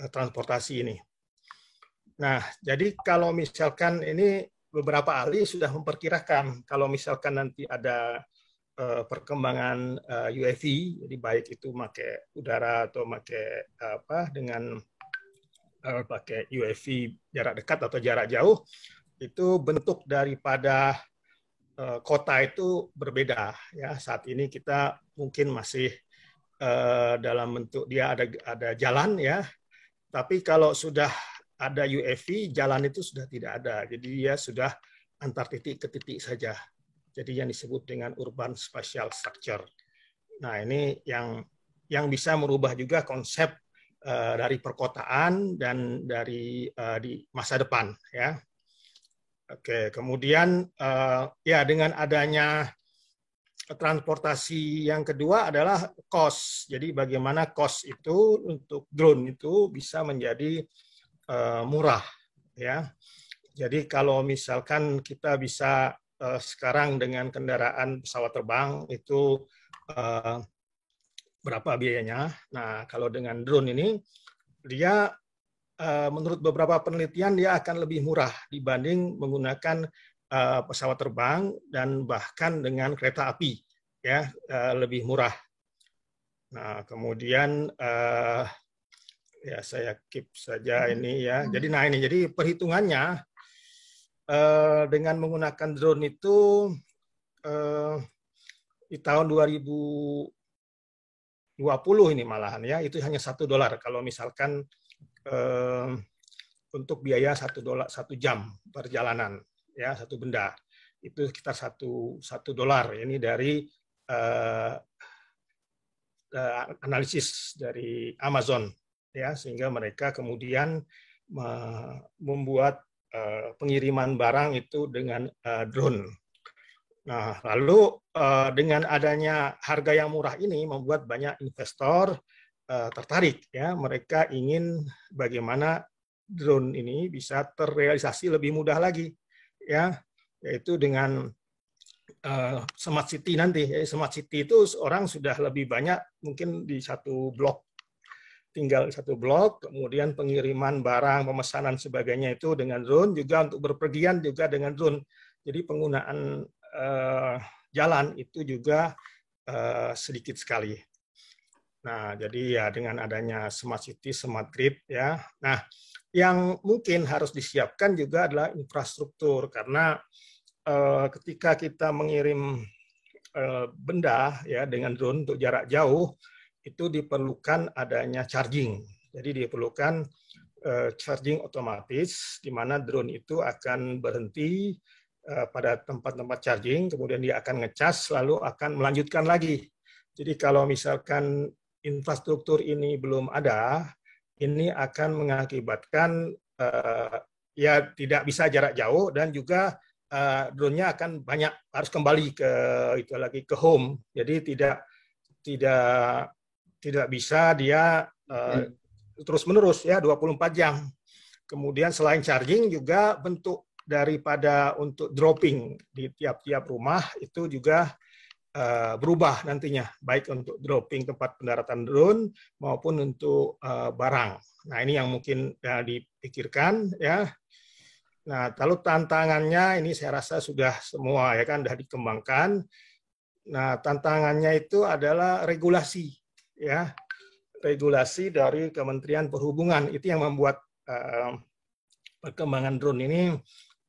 transportasi ini. Nah, jadi kalau misalkan ini beberapa ahli sudah memperkirakan kalau misalkan nanti ada perkembangan UAV, jadi baik itu pakai udara atau pakai pakai UAV jarak dekat atau jarak jauh, itu bentuk daripada kota itu berbeda ya. Saat ini kita mungkin masih dalam bentuk dia ada jalan ya, tapi kalau sudah ada UAV, jalan itu sudah tidak ada, jadi dia sudah antar titik ke titik saja. Jadi yang disebut dengan urban spatial structure. Nah, ini yang bisa merubah juga konsep dari perkotaan dan dari di masa depan ya. Oke, kemudian ya dengan adanya transportasi yang kedua adalah cost. Jadi bagaimana cost itu untuk drone itu bisa menjadi murah ya. Jadi kalau misalkan kita bisa sekarang dengan kendaraan pesawat terbang itu berapa biayanya. Nah, kalau dengan drone ini dia menurut beberapa penelitian dia akan lebih murah dibanding menggunakan pesawat terbang, dan bahkan dengan kereta api ya lebih murah. Nah, kemudian Ya, saya keep saja ini ya. Jadi jadi perhitungannya dengan menggunakan drone itu di tahun 2020 ini malahan ya, itu hanya $1 kalau misalkan untuk biaya $1 1 jam perjalanan ya, satu benda itu sekitar $1 ini dari analisis dari Amazon ya, sehingga mereka kemudian membuat pengiriman barang itu dengan drone. Nah, lalu dengan adanya harga yang murah ini membuat banyak investor tertarik ya, mereka ingin bagaimana drone ini bisa terrealisasi lebih mudah lagi ya, yaitu dengan smart city nanti. Smart city itu orang sudah lebih banyak mungkin di satu blok, tinggal satu blok, kemudian pengiriman barang, pemesanan sebagainya itu dengan drone, juga untuk berpergian juga dengan drone. Jadi penggunaan jalan itu juga sedikit sekali. Nah, jadi ya dengan adanya smart city, smart grid ya. Nah, yang mungkin harus disiapkan juga adalah infrastruktur, karena ketika kita mengirim benda ya dengan drone untuk jarak jauh, itu diperlukan adanya charging. Jadi diperlukan charging otomatis, di mana drone itu akan berhenti pada tempat-tempat charging, kemudian dia akan ngecas, lalu akan melanjutkan lagi. Jadi kalau misalkan infrastruktur ini belum ada, ini akan mengakibatkan ya tidak bisa jarak jauh, dan juga drone-nya akan banyak harus kembali ke home. Jadi tidak bisa dia terus-menerus ya 24 jam. Kemudian selain charging juga bentuk daripada untuk dropping di tiap-tiap rumah itu juga berubah nantinya, baik untuk dropping tempat pendaratan drone maupun untuk barang. Nah, ini yang mungkin dipikirkan ya. Nah, lalu tantangannya ini saya rasa sudah semua ya kan, sudah dikembangkan. Nah, tantangannya itu adalah regulasi ya. Regulasi dari Kementerian Perhubungan itu yang membuat perkembangan drone ini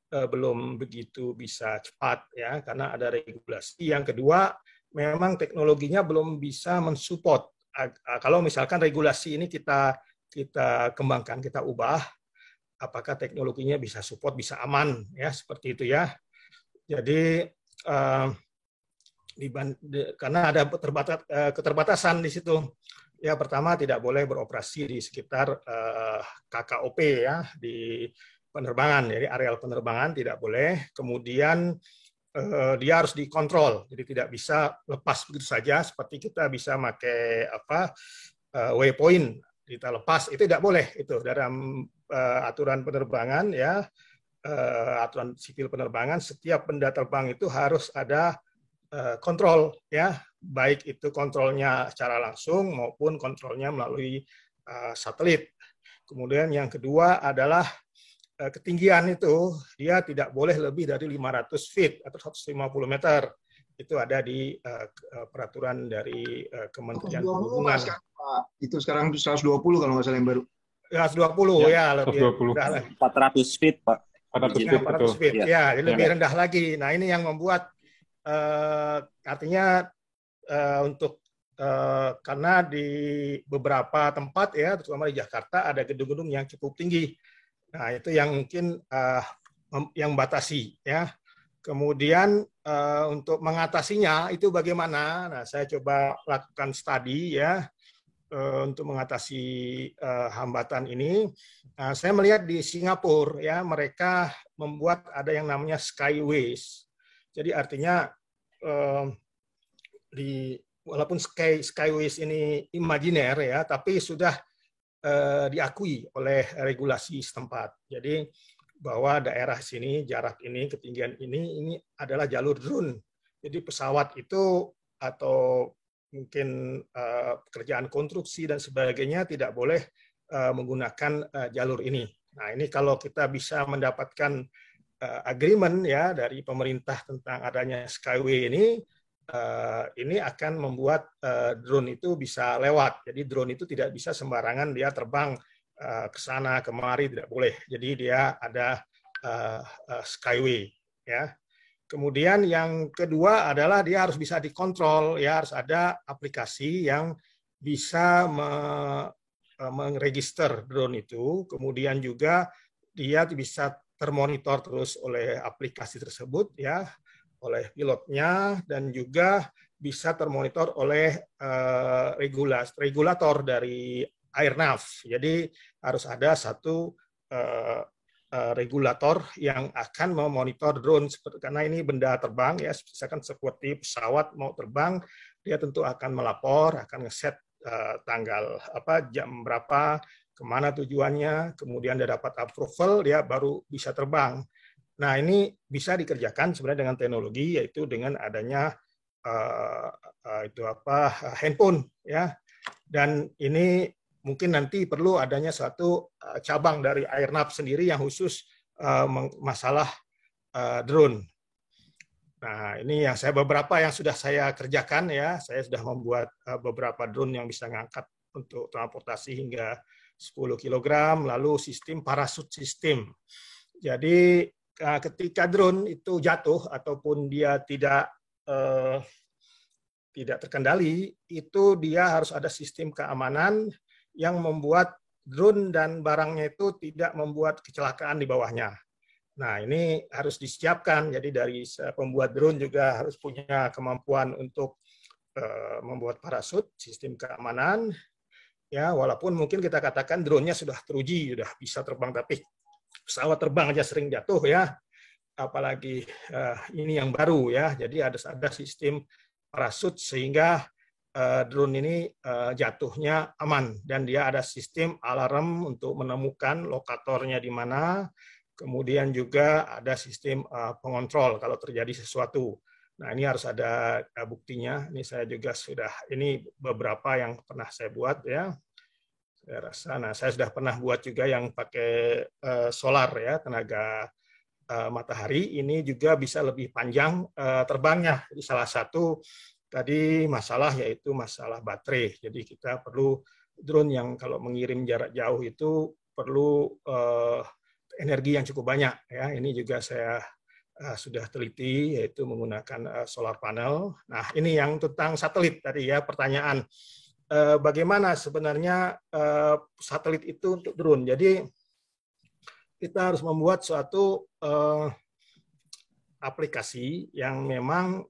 belum begitu bisa cepat ya, karena ada regulasi. Yang kedua, memang teknologinya belum bisa mensupport. Kalau misalkan regulasi ini kita kembangkan, kita ubah, apakah teknologinya bisa support, bisa aman ya, seperti itu ya. Jadi karena ada keterbatasan di situ. Ya, pertama tidak boleh beroperasi di sekitar KKOP ya, di penerbangan, jadi areal penerbangan tidak boleh. Kemudian dia harus dikontrol, jadi tidak bisa lepas begitu saja seperti kita bisa pakai waypoint, kita lepas, itu tidak boleh. Itu dalam aturan penerbangan ya, aturan sipil penerbangan, setiap benda terbang itu harus ada kontrol ya, baik itu kontrolnya secara langsung maupun kontrolnya melalui satelit. Kemudian yang kedua adalah ketinggian itu, dia tidak boleh lebih dari 500 feet atau 150 meter. Itu ada di peraturan dari Kementerian Perhubungan. Itu sekarang 120 kalau nggak salah yang baru. 120 ya, lebih 400 feet, Pak. 400 feet ya, lebih rendah lagi. Nah, ini yang membuat artinya untuk karena di beberapa tempat ya, terutama di Jakarta, ada gedung-gedung yang cukup tinggi. Nah, itu yang mungkin yang batasi ya. Kemudian untuk mengatasinya itu bagaimana? Nah, saya coba lakukan studi ya untuk mengatasi hambatan ini. Nah, saya melihat di Singapura ya, mereka membuat ada yang namanya Skyways. Jadi artinya walaupun Skyways ini imajiner ya, tapi sudah diakui oleh regulasi setempat. Jadi bahwa daerah sini, jarak ini, ketinggian ini adalah jalur drone. Jadi pesawat itu atau mungkin pekerjaan konstruksi dan sebagainya tidak boleh menggunakan jalur ini. Nah, ini kalau kita bisa mendapatkan agreement ya dari pemerintah tentang adanya Skyway ini akan membuat drone itu bisa lewat. Jadi drone itu tidak bisa sembarangan dia terbang ke sana kemari, tidak boleh. Jadi dia ada skyway, ya. Kemudian yang kedua adalah dia harus bisa dikontrol, ya, harus ada aplikasi yang bisa meregister drone itu, kemudian juga dia bisa termonitor terus oleh aplikasi tersebut, ya, oleh pilotnya, dan juga bisa termonitor oleh regulator dari airnav. Jadi harus ada satu regulator yang akan memonitor drone, karena ini benda terbang, ya, misalkan seperti pesawat mau terbang, dia tentu akan melapor, akan ngeset tanggal jam berapa, kemana tujuannya, kemudian dia dapat approval, dia baru bisa terbang. Nah, ini bisa dikerjakan sebenarnya dengan teknologi, yaitu dengan adanya handphone, ya. Dan ini mungkin nanti perlu adanya suatu cabang dari airnav sendiri yang khusus masalah drone. Nah, ini yang beberapa yang sudah saya kerjakan, ya. Saya sudah membuat beberapa drone yang bisa ngangkat untuk transportasi hingga 10 kg, lalu sistem parasut sistem. Jadi ketika drone itu jatuh ataupun dia tidak terkendali, itu dia harus ada sistem keamanan yang membuat drone dan barangnya itu tidak membuat kecelakaan di bawahnya. Nah, ini harus disiapkan. Jadi dari pembuat drone juga harus punya kemampuan untuk membuat parasut, sistem keamanan. Ya, walaupun mungkin kita katakan drone-nya sudah teruji, sudah bisa terbang, tapi pesawat terbang aja sering jatuh, ya. Apalagi ini yang baru, ya. Jadi ada sistem parasut sehingga drone ini jatuhnya aman, dan dia ada sistem alarm untuk menemukan lokatornya di mana. Kemudian juga ada sistem pengontrol kalau terjadi sesuatu. Nah, ini harus ada buktinya. Ini saya juga ini beberapa yang pernah saya buat, ya. Saya rasa, saya sudah pernah buat juga yang pakai solar, ya, tenaga matahari. Ini juga bisa lebih panjang terbangnya. Jadi salah satu tadi masalah yaitu masalah baterai. Jadi kita perlu drone yang kalau mengirim jarak jauh itu perlu energi yang cukup banyak, ya. Ini juga saya sudah teliti, yaitu menggunakan solar panel. Nah, ini yang tentang satelit tadi, ya, pertanyaan bagaimana sebenarnya satelit itu untuk drone. Jadi kita harus membuat suatu aplikasi yang memang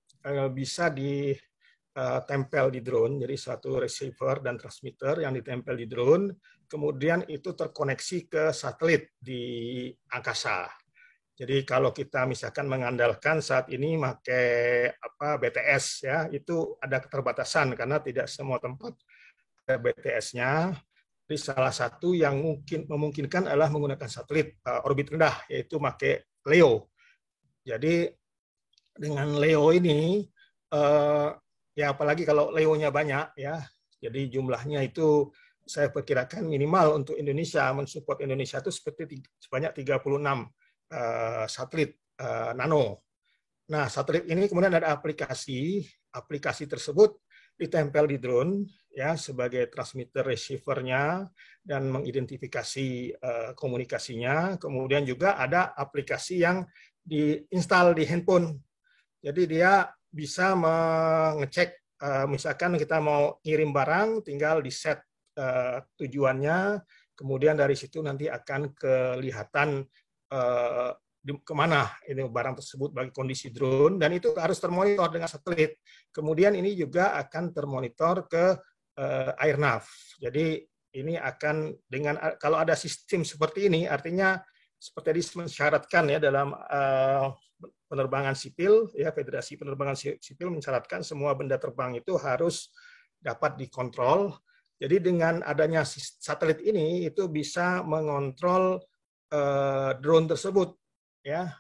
bisa ditempel di drone, jadi suatu receiver dan transmitter yang ditempel di drone, kemudian itu terkoneksi ke satelit di angkasa. Jadi kalau kita misalkan mengandalkan saat ini pakai BTS, ya, itu ada keterbatasan karena tidak semua tempat ada BTS-nya. Jadi salah satu yang memungkinkan adalah menggunakan satelit orbit rendah, yaitu pakai LEO. Jadi dengan LEO ini, ya apalagi kalau LEO-nya banyak, ya, jadi jumlahnya itu saya perkirakan minimal untuk Indonesia, mensupport Indonesia itu sebanyak 36 satelit nano. Nah, satelit ini kemudian ada aplikasi tersebut ditempel di drone, ya, sebagai transmitter receiver-nya dan mengidentifikasi komunikasinya. Kemudian juga ada aplikasi yang diinstal di handphone. Jadi dia bisa mengecek, misalkan kita mau ngirim barang, tinggal di set tujuannya, kemudian dari situ nanti akan kelihatan kemana ini barang tersebut bagi kondisi drone, dan itu harus termonitor dengan satelit. Kemudian ini juga akan termonitor ke airnav. Jadi ini akan kalau ada sistem seperti ini, artinya seperti disyaratkan, ya, dalam penerbangan sipil, ya, Federasi Penerbangan Sipil mensyaratkan semua benda terbang itu harus dapat dikontrol. Jadi dengan adanya satelit ini itu bisa mengontrol drone tersebut, ya.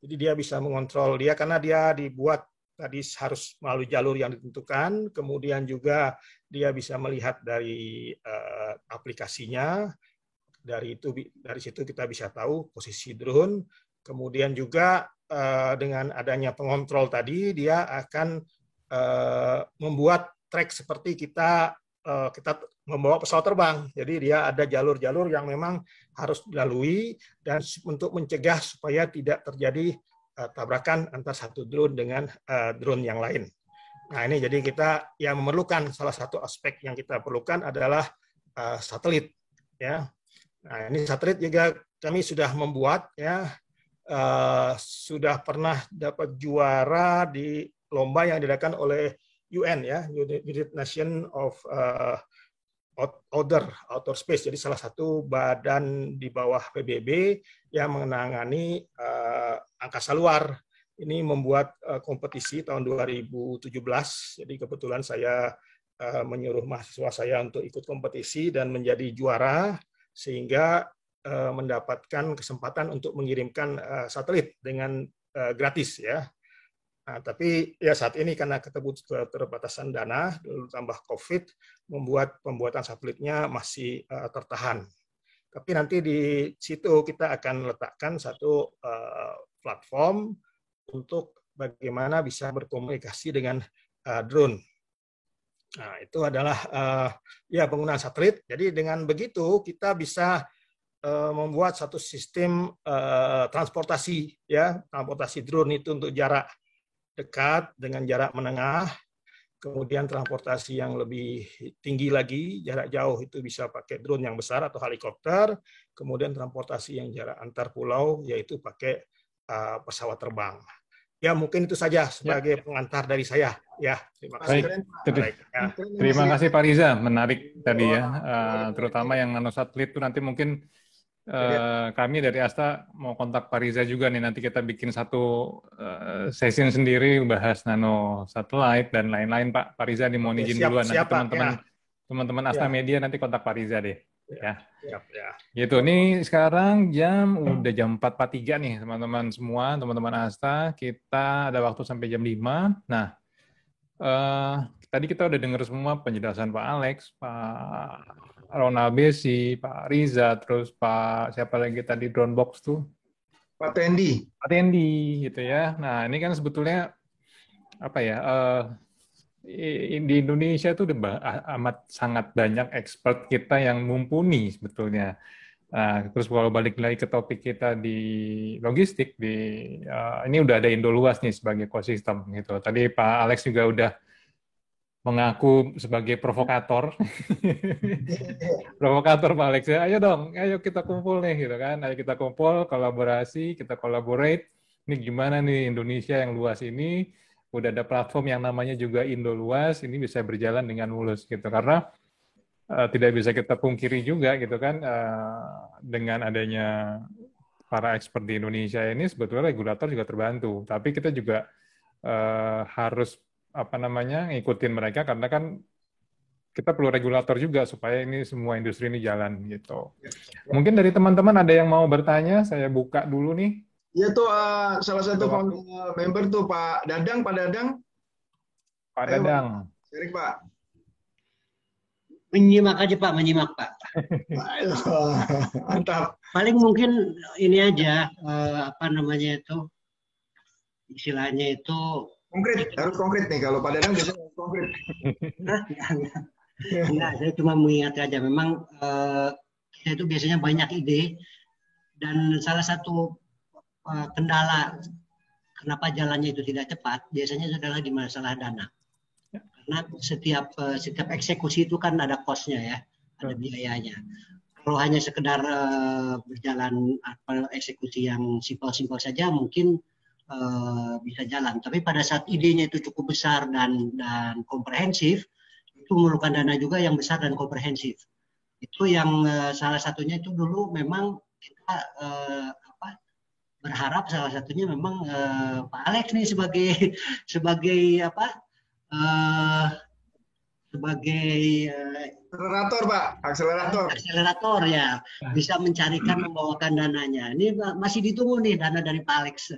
Jadi dia bisa mengontrol dia karena dia dibuat tadi harus melalui jalur yang ditentukan. Kemudian juga dia bisa melihat dari aplikasinya. Dari situ kita bisa tahu posisi drone. Kemudian juga dengan adanya pengontrol tadi, dia akan membuat track seperti kita kita membawa pesawat terbang. Jadi dia ada jalur-jalur yang memang harus dilalui dan untuk mencegah supaya tidak terjadi tabrakan antara satu drone dengan drone yang lain. Nah ini jadi kita yang memerlukan salah satu aspek yang kita perlukan adalah satelit. Ya, nah ini satelit juga kami sudah membuat ya, sudah pernah dapat juara di lomba yang diadakan oleh UN ya, United Nations of Outer Space. Jadi salah satu badan di bawah PBB yang menangani angkasa luar. Ini membuat kompetisi tahun 2017. Jadi kebetulan saya menyuruh mahasiswa saya untuk ikut kompetisi dan menjadi juara, sehingga mendapatkan kesempatan untuk mengirimkan satelit dengan gratis ya. Nah, tapi ya saat ini karena keterbatasan dana, lalu tambah COVID, membuat pembuatan satelitnya masih tertahan. Tapi nanti di situ kita akan letakkan satu platform untuk bagaimana bisa berkomunikasi dengan drone. Nah, itu adalah ya penggunaan satelit. Jadi dengan begitu kita bisa membuat satu sistem transportasi ya, transportasi drone itu untuk jarak dekat dengan jarak menengah, kemudian transportasi yang lebih tinggi lagi, jarak jauh itu bisa pakai drone yang besar atau helikopter, kemudian transportasi yang jarak antar pulau yaitu pakai pesawat terbang. Ya mungkin itu saja sebagai pengantar dari saya. Ya, terima kasih. Terima kasih Pak Riza, menarik tadi ya, terutama yang nanosatelit itu nanti mungkin kami dari Asta mau kontak Pak Riza juga nih, nanti kita bikin satu session sendiri bahas nano satellite dan lain-lain Pak. Pak Riza nih mau izin duluan, nanti teman-teman Asta Media nanti kontak Pak Riza deh. Ya. Gitu. Nih sekarang udah jam 4.43 nih teman-teman semua, teman-teman Asta. Kita ada waktu sampai jam 5. Nah, tadi kita udah dengar semua penjelasan Pak Alex, Pak Ronald Besi, Pak Riza, terus Pak siapa lagi tadi Dronebox tuh? Pak Tendi. Pak Tendi, gitu ya. Nah, ini kan sebetulnya apa ya? Di Indonesia itu udah amat sangat banyak expert kita yang mumpuni sebetulnya. Nah, terus kalau balik lagi ke topik kita di logistik, ini udah ada Indoluas nih sebagai ekosistem gitu. Tadi Pak Alex juga udah mengaku sebagai provokator. Provokator Pak Alex ya, ayo dong, ayo kita kumpul nih gitu kan. Ayo kita kumpul, kolaborasi, kita collaborate. Ini gimana nih Indonesia yang luas ini, udah ada platform yang namanya juga Indoluas, ini bisa berjalan dengan mulus gitu. Karena tidak bisa kita pungkiri juga gitu kan, dengan adanya para expert di Indonesia ini sebetulnya regulator juga terbantu. Tapi kita juga harus ngikutin mereka, karena kan kita perlu regulator juga supaya ini semua industri ini jalan gitu. Mungkin dari teman-teman ada yang mau bertanya, saya buka dulu nih. Ya tuh salah satu member tuh Pak Dadang. Pak Dadang. Sirik Pak. Menyimak aja Pak, menyimak Pak. Mantap. Paling mungkin ini aja istilahnya itu konkret, harus konkret nih. Kalau Pak Dadang biasanya konkret. Enggak, saya cuma mengingat aja. Memang kita itu biasanya banyak ide, dan salah satu kendala kenapa jalannya itu tidak cepat biasanya adalah di masalah dana. Karena setiap eksekusi itu kan ada cost-nya ya, ada biayanya. Kalau hanya sekedar berjalan eksekusi yang simpel-simpel saja mungkin bisa jalan. Tapi pada saat idenya itu cukup besar dan komprehensif, itu memerlukan dana juga yang besar dan komprehensif. Itu yang salah satunya itu dulu memang kita berharap salah satunya memang Pak Alex nih sebagai akselerator Pak, akselerator ya, bisa mencarikan, membawakan dananya. Ini masih ditunggu nih dana dari Pak Alex.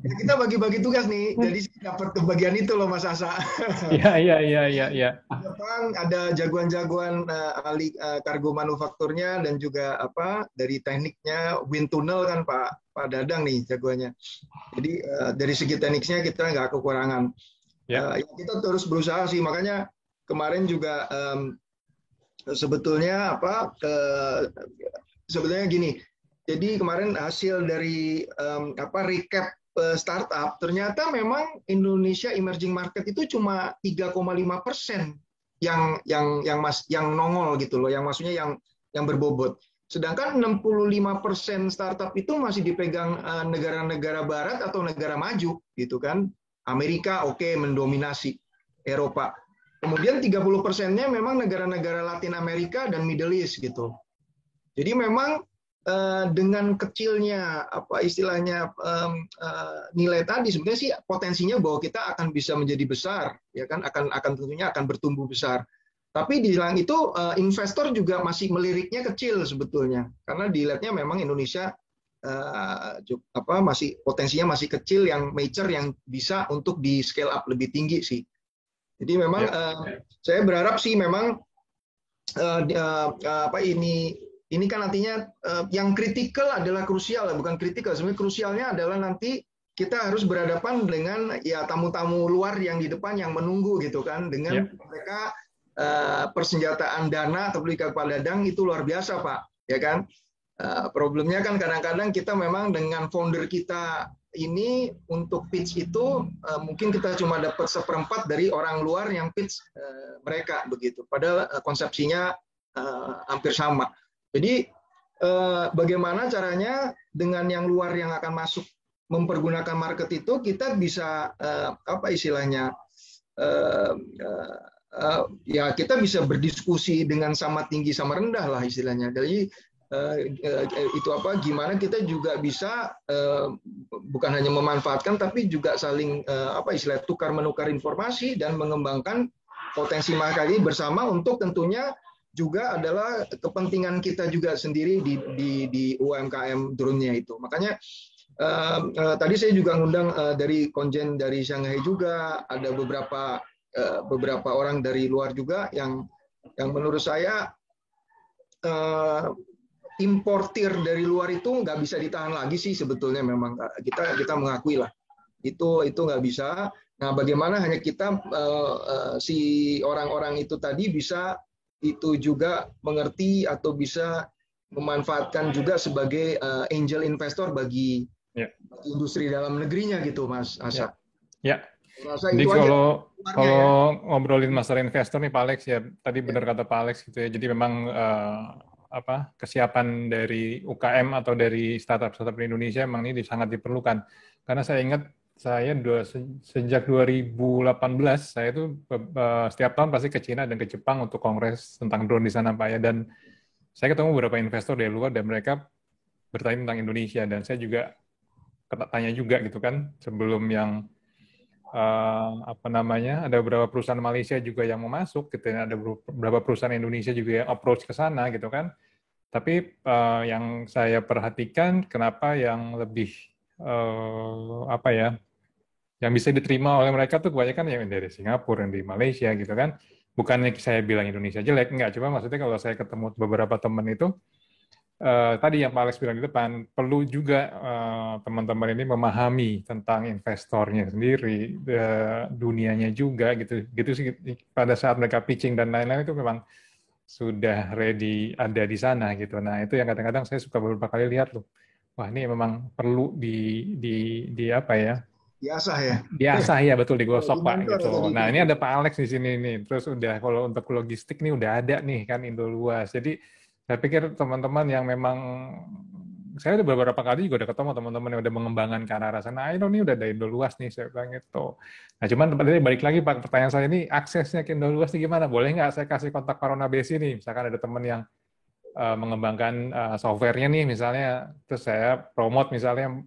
Kita bagi-bagi tugas nih, jadi dapat kebagian itu loh Mas Asa. Iya. Jepang ada jagoan-jagoan ahli kargo manufakturnya dan juga dari tekniknya wind tunnel kan Pak Dadang nih jagoannya. Jadi dari segi tekniknya kita nggak kekurangan. Ya, kita terus berusaha sih, makanya kemarin juga sebetulnya sebetulnya gini. Jadi kemarin hasil dari recap startup, ternyata memang Indonesia emerging market itu cuma 3,5% yang nongol gitu loh, yang maksudnya yang berbobot. Sedangkan 65% startup itu masih dipegang negara-negara barat atau negara maju gitu kan. Amerika mendominasi, Eropa. Kemudian 30%-nya memang negara-negara Latin Amerika dan Middle East gitu. Jadi memang dengan kecilnya nilai tadi sebenarnya sih potensinya bahwa kita akan bisa menjadi besar, ya kan, akan tentunya akan bertumbuh besar. Tapi di selain itu investor juga masih meliriknya kecil sebetulnya, karena dilihatnya memang Indonesia masih potensinya masih kecil, yang mature yang bisa untuk di scale up lebih tinggi sih. Jadi memang saya berharap sih memang ini kan nantinya yang kritikal adalah krusial, bukan kritikal. Sebenarnya krusialnya adalah nanti kita harus berhadapan dengan ya tamu-tamu luar yang di depan yang menunggu gitu kan, dengan mereka persenjataan dana atau beli kapal dadang itu luar biasa Pak, ya kan. Problemnya kan kadang-kadang kita memang dengan founder kita ini untuk pitch itu mungkin kita cuma dapat 1/4 dari orang luar yang pitch mereka begitu. Padahal konsepsinya hampir sama. Jadi bagaimana caranya dengan yang luar yang akan masuk mempergunakan market itu kita bisa ya kita bisa berdiskusi dengan sama tinggi sama rendah lah istilahnya. Jadi gimana kita juga bisa bukan hanya memanfaatkan tapi juga saling tukar menukar informasi dan mengembangkan potensi market ini bersama, untuk tentunya juga adalah kepentingan kita juga sendiri di UMKM drone-nya itu. Makanya tadi saya juga ngundang dari konjen dari Shanghai juga, ada beberapa orang dari luar juga yang menurut saya importir dari luar itu nggak bisa ditahan lagi sih sebetulnya. Memang kita mengakui lah itu nggak bisa. Nah, bagaimana hanya kita si orang-orang itu tadi bisa itu juga mengerti atau bisa memanfaatkan juga sebagai angel investor bagi industri dalam negerinya gitu, Mas Asa. Ya. Jadi kalau ngobrolin masalah investor nih Pak Alex, ya tadi benar kata Pak Alex gitu ya. Jadi memang kesiapan dari UKM atau dari startup di Indonesia memang ini sangat diperlukan. Karena saya ingat sejak 2018 saya itu setiap tahun pasti ke Cina dan ke Jepang untuk kongres tentang drone di sana Pak ya, dan saya ketemu beberapa investor dari luar dan mereka bertanya tentang Indonesia, dan saya juga tanya juga gitu kan sebelum yang ada beberapa perusahaan Malaysia juga yang mau masuk gitu ya, ada beberapa perusahaan Indonesia juga yang approach ke sana gitu kan. Tapi yang saya perhatikan kenapa yang lebih yang bisa diterima oleh mereka tuh kebanyakan yang dari Singapura, yang di Malaysia gitu kan. Bukannya saya bilang Indonesia jelek, enggak. Cuma maksudnya kalau saya ketemu beberapa teman itu, tadi yang Pak Alex bilang di depan, perlu juga teman-teman ini memahami tentang investornya sendiri, dunianya juga gitu. Gitu sih pada saat mereka pitching dan lain-lain itu memang sudah ready ada di sana gitu. Nah itu yang kadang-kadang saya suka beberapa kali lihat loh. Wah ini memang perlu diasah ya, betul, digosok Pak gitu. Nah ini ada Pak Alex di sini nih, terus udah kalau untuk logistik nih udah ada nih kan Indoluas. Jadi saya pikir teman-teman yang memang, saya udah beberapa kali juga udah ketemu teman-teman yang udah mengembangkan ke arah sana. Ini udah ada Indoluas nih, saya bilang gitu. Nah cuman balik lagi Pak, pertanyaan saya ini aksesnya ke Indoluas nih gimana? Boleh nggak saya kasih kontak Pak Ronald Besi nih, misalkan ada teman yang mengembangkan softwarenya nih misalnya, terus saya promote misalnya,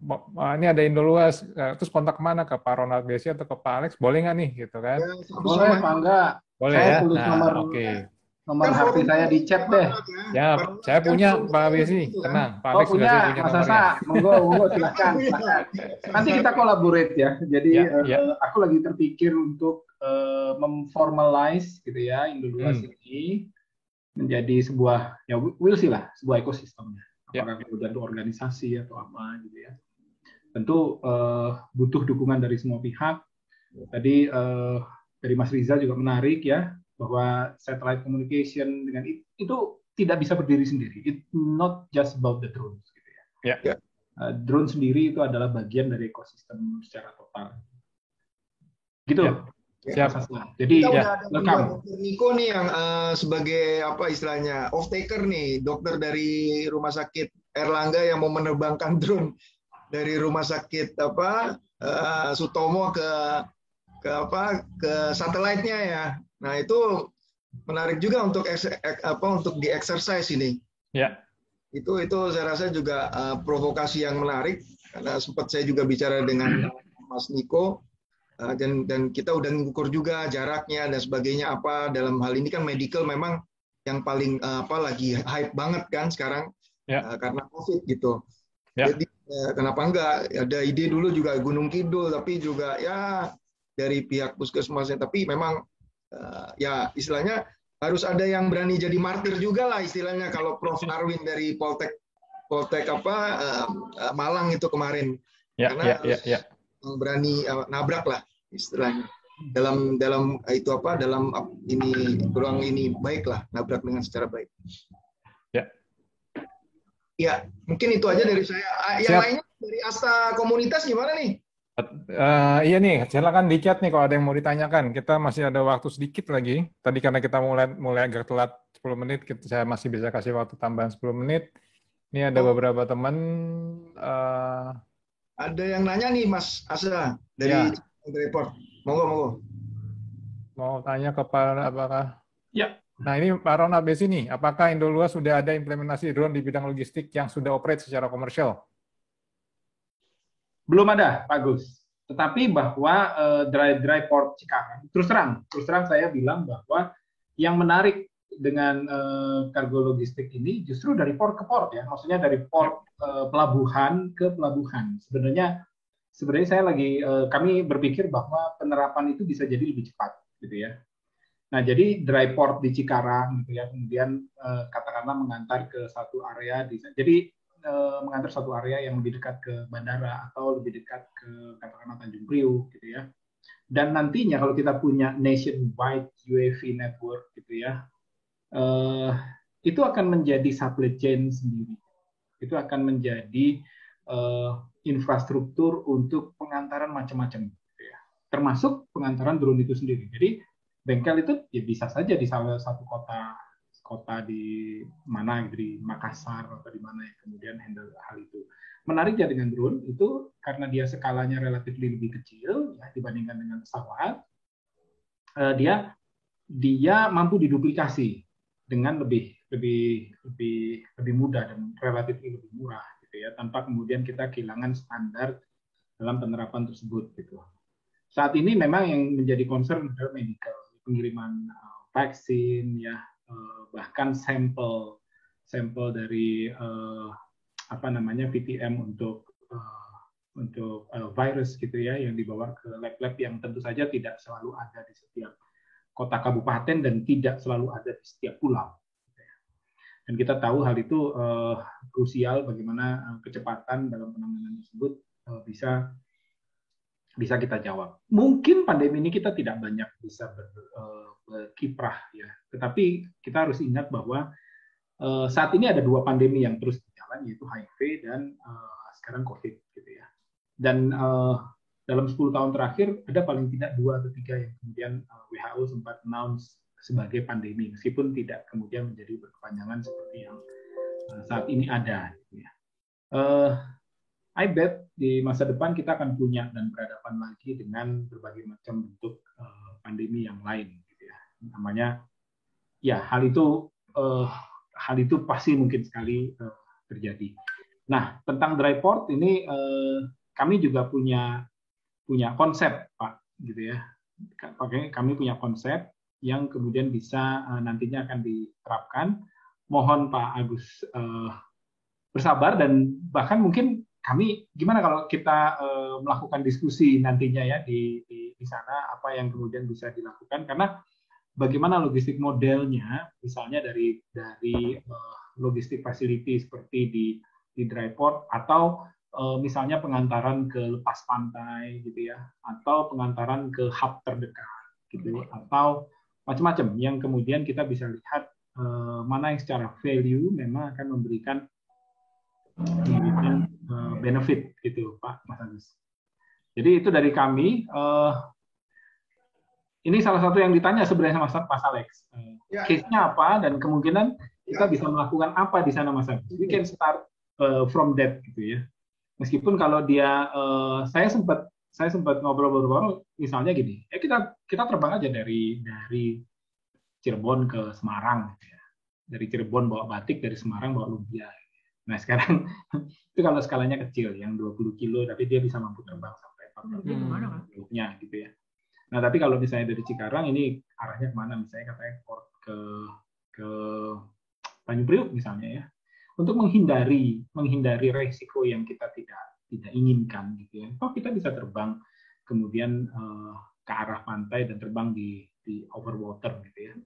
ini ada Indoluas, terus kontak kemana, ke Pak Ronald Besi atau ke Pak Alex, boleh nggak nih gitu kan? Boleh Pak, enggak? Boleh saya ya. Tulis nomor HP saya di chat deh. Ya, saya punya Pak Besi, tenang. Pak Alex punya, juga punya Mas nomornya. Asa, monggo silakan. Nanti kita collaborate ya. Jadi aku lagi terpikir untuk memformalize gitu ya Indoluas ini menjadi sebuah, ya we'll see lah, sebuah ekosistemnya. Apakah kemudian itu organisasi atau apa gitu ya. Tentu butuh dukungan dari semua pihak. Tadi dari Mas Rizal juga menarik ya, bahwa satellite communication dengan itu tidak bisa berdiri sendiri. It's not just about the drones. Gitu ya. Ya. Drone sendiri itu adalah bagian dari ekosistem secara total. Gitu. Ya. Siap. Jadi kita udah ada Dr. Niko nih yang sebagai apa istilahnya off taker nih, dokter dari Rumah Sakit Erlangga yang mau menerbangkan drone dari Rumah Sakit Sutomo ke satelitnya ya. Nah itu menarik juga untuk di exercise ini. Ya. Itu saya rasa juga provokasi yang menarik karena sempat saya juga bicara dengan Mas Niko. Dan kita udah ngukur juga jaraknya dan sebagainya apa dalam hal ini kan medical memang yang paling lagi hype banget kan sekarang karena COVID gitu. Ya. Jadi kenapa enggak ada ide dulu juga Gunung Kidul tapi juga ya dari pihak puskesmasnya tapi memang ya istilahnya harus ada yang berani jadi martir juga lah istilahnya kalau Prof Arwin dari Poltek Malang itu kemarin karena yang berani nabrak lah istilahnya dalam ruang ini baiklah nabrak dengan secara baik. Ya mungkin itu aja dari saya. Yang lainnya dari Asta komunitas gimana nih? Iya nih, silakan di chat nih kalau ada yang mau ditanyakan. Kita masih ada waktu sedikit lagi. Tadi karena kita mulai agak telat 10 menit, saya masih bisa kasih waktu tambahan 10 menit. Ini ada beberapa teman. Ada yang nanya nih Mas Asa dari report. Monggo. Mau tanya kepada apakah? Ya. Nah ini Pak Ronald Besi nih, apakah Indoluas sudah ada implementasi drone di bidang logistik yang sudah operate secara komersial? Belum ada, Pak Gus. Tetapi bahwa dry port Cikarang, terus terang saya bilang bahwa yang menarik dengan kargo logistik ini justru dari port ke port ya, maksudnya dari port pelabuhan ke pelabuhan. Sebenarnya kami berpikir bahwa penerapan itu bisa jadi lebih cepat, gitu ya. Nah, jadi dry port di Cikarang, gitu ya, kemudian katakanlah mengantar ke satu area, mengantar satu area yang lebih dekat ke bandara atau lebih dekat ke katakanlah Tanjung Priuk, gitu ya. Dan nantinya kalau kita punya nationwide UAV network, gitu ya, itu akan menjadi supply chain sendiri. Itu akan menjadi infrastruktur untuk pengantaran macam-macam, gitu ya. Termasuk pengantaran drone itu sendiri. Jadi bengkel itu ya bisa saja di salah satu kota di mana, di Makassar atau di mana yang kemudian handle hal itu. Menariknya dengan drone itu karena dia skalanya relatif lebih kecil ya, dibandingkan dengan pesawat, dia mampu diduplikasi dengan lebih mudah dan relatif lebih murah, gitu ya, tanpa kemudian kita kehilangan standar dalam penerapan tersebut, gitu. Saat ini memang yang menjadi concern adalah medical, pengiriman vaksin, ya, bahkan sampel dari VTM untuk virus, gitu ya, yang dibawa ke lab-lab yang tentu saja tidak selalu ada di setiap kota kabupaten dan tidak selalu ada di setiap pulau. Dan kita tahu hal itu krusial bagaimana kecepatan dalam penanganan tersebut bisa kita jawab. Mungkin pandemi ini kita tidak banyak bisa berkiprah ya, tetapi kita harus ingat bahwa saat ini ada dua pandemi yang terus berjalan, yaitu HIV dan sekarang COVID, gitu ya. Dan dalam 10 tahun terakhir ada paling tidak 2 atau 3 yang kemudian WHO sempat announce sebagai pandemi, meskipun tidak kemudian menjadi berkepanjangan seperti yang saat ini ada, gitu ya. I bet di masa depan kita akan punya dan berhadapan lagi dengan berbagai macam bentuk pandemi yang lain, gitu ya. Namanya, ya hal itu pasti mungkin sekali terjadi. Nah, tentang dry port ini kami juga punya konsep, Pak, gitu ya. Kami punya konsep yang kemudian bisa nantinya akan diterapkan. Mohon Pak Agus bersabar dan bahkan mungkin kami gimana kalau kita melakukan diskusi nantinya ya di sana apa yang kemudian bisa dilakukan, karena bagaimana logistik modelnya misalnya dari logistik facility seperti di dry port atau misalnya pengantaran ke lepas pantai, gitu ya, atau pengantaran ke hub terdekat, gitu, atau macam-macam yang kemudian kita bisa lihat mana yang secara value memang akan memberikan benefit gitu Pak Mas Agus. Jadi itu dari kami. Ini salah satu yang ditanya sebenarnya Mas Alex. Case-nya apa dan kemungkinan kita bisa melakukan apa di sana Mas Agus. We can start from that gitu ya. Meskipun kalau dia saya sempat ngobrol-ngobrol misalnya gini. Ya kita terbang aja dari Cirebon ke Semarang gitu ya. Dari Cirebon bawa batik, dari Semarang bawa lumpia. Nah, sekarang itu kalau skalanya kecil yang 20 kilo tapi dia bisa mampu terbang sampai 40 kilo gitu ya. Nah, tapi kalau misalnya dari Cikarang ini arahnya kemana? Misalnya katanya port ke Tanjung Priok misalnya ya, untuk menghindari resiko yang kita tidak inginkan gitu ya. Oh, kita bisa terbang kemudian ke arah pantai dan terbang di overwater gitu ya,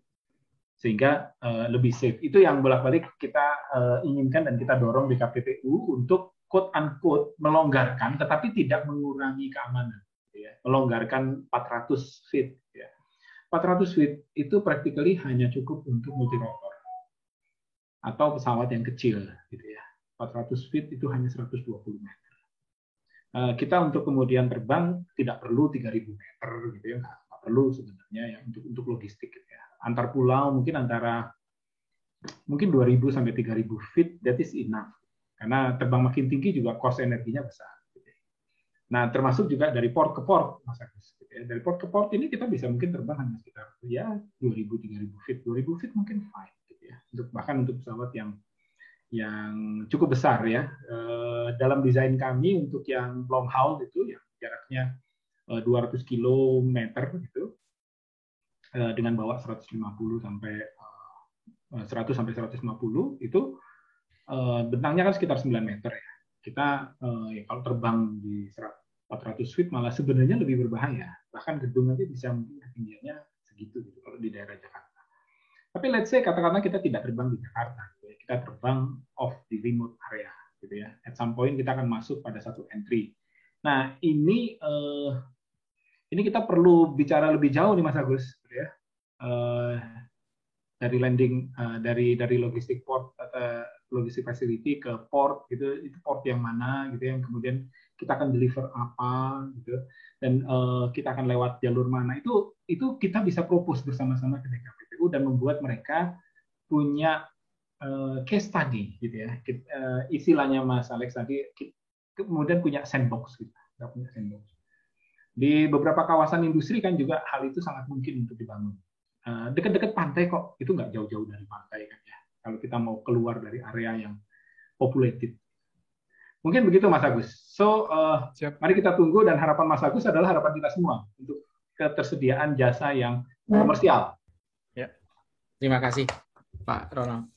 sehingga lebih safe. Itu yang bolak-balik kita inginkan dan kita dorong di KPPU untuk quote unquote melonggarkan, tetapi tidak mengurangi keamanan. Melonggarkan 400 feet. 400 feet itu practically hanya cukup untuk multirotor atau pesawat yang kecil. Gitu ya. 400 feet itu hanya 120 meter. Kita untuk kemudian terbang tidak perlu 3.000 meter, gitu ya. Nggak perlu sebenarnya ya, untuk logistik. Gitu ya. Antar pulau mungkin 2.000 sampai 3.000 feet, that is enough. Karena terbang makin tinggi juga cost energinya besar. Nah, termasuk juga dari port ke port, Mas Agus. Dari port ke port ini kita bisa mungkin terbang hanya sekitar 2.000-3.000 feet. 2.000 feet mungkin fine, gitu ya. Bahkan untuk pesawat yang cukup besar ya. Dalam desain kami untuk yang long haul itu, yang jaraknya 200 kilometer gitu, dengan bawa 100 sampai 150 itu bentangnya kan sekitar 9 meter ya. Kita ya kalau terbang di 400 feet malah sebenarnya lebih berbahaya. Bahkan gedung aja bisa mungkin ketinggiannya segitu gitu, kalau di daerah Jakarta. Tapi let's say katakanlah kita tidak terbang di Jakarta, gitu ya. Kita terbang off di remote area, gitu ya. At some point kita akan masuk pada satu entry. Nah ini kita perlu bicara lebih jauh nih Mas Agus, gitu ya. Dari landing, dari logistik port atau logistik facility ke port gitu, itu port yang mana gitu, yang kemudian kita akan deliver apa gitu, dan kita akan lewat jalur mana, itu kita bisa propose bersama-sama ke DKPPU dan membuat mereka punya case study gitu ya, istilahnya Mas Alex tadi, kemudian punya sandbox gitu, kita punya sandbox. Di beberapa kawasan industri kan juga hal itu sangat mungkin untuk dibangun. Dekat-dekat pantai kok, itu nggak jauh-jauh dari pantai kan ya. Kalau kita mau keluar dari area yang populated. Mungkin begitu Mas Agus. So, mari kita tunggu, dan harapan Mas Agus adalah harapan kita semua untuk ketersediaan jasa yang komersial. Ya. Terima kasih Pak Ronald.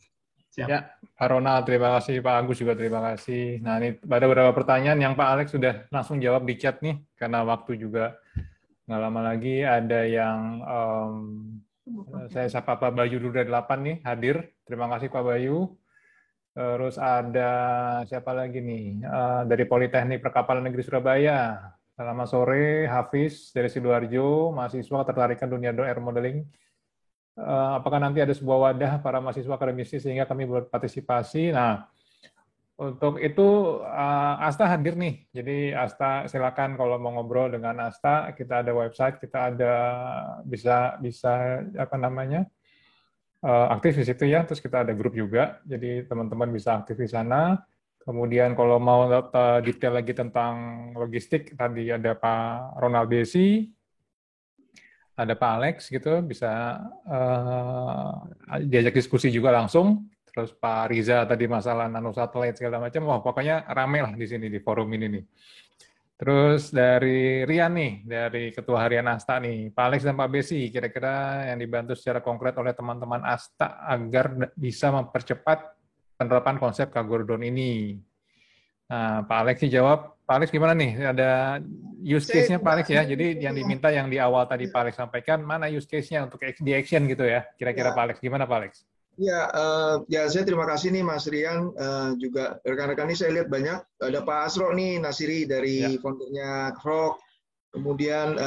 Siap. Ya, Pak Ronald, terima kasih. Pak Agus juga terima kasih. Nah, ini ada beberapa pertanyaan yang Pak Alex sudah langsung jawab di chat nih, karena waktu juga nggak lama lagi. Ada yang saya sapa Pak Bayu dulu dari 8 nih, hadir. Terima kasih Pak Bayu. Terus ada siapa lagi nih? Dari Politeknik Perkapalan Negeri Surabaya. Selamat sore, Hafiz dari Sidoarjo, mahasiswa ketertarikan dunia air modeling. Apakah nanti ada sebuah wadah para mahasiswa akademisi sehingga kami berpartisipasi? Nah, untuk itu Asta hadir nih. Jadi Asta silakan kalau mau ngobrol dengan Asta, kita ada website, kita ada bisa apa namanya? Aktif di situ ya. Terus kita ada grup juga. Jadi teman-teman bisa aktif di sana. Kemudian kalau mau detail lagi tentang logistik, tadi ada Pak Ronald Besi, ada Pak Alex gitu, bisa diajak diskusi juga langsung. Terus Pak Riza tadi masalah nanosatelit segala macam, wah pokoknya rame lah di sini di forum ini nih. Terus dari Rian nih, dari Ketua Harian ASTA nih, Pak Alex dan Pak Besi, kira-kira yang dibantu secara konkret oleh teman-teman ASTA agar bisa mempercepat penerapan konsep cargo drone ini. Nah, Pak Alex jawab. Pak Alex gimana nih? Ada use case-nya Pak Alex ya? Jadi yang diminta yang di awal tadi Pak Alex sampaikan, mana use case-nya untuk di action gitu ya? Kira-kira Pak Alex, gimana Pak Alex? Ya, saya terima kasih nih Mas Rian, juga rekan-rekan ini saya lihat banyak, ada Pak Asro nih Nasiri dari foundernya Krok, kemudian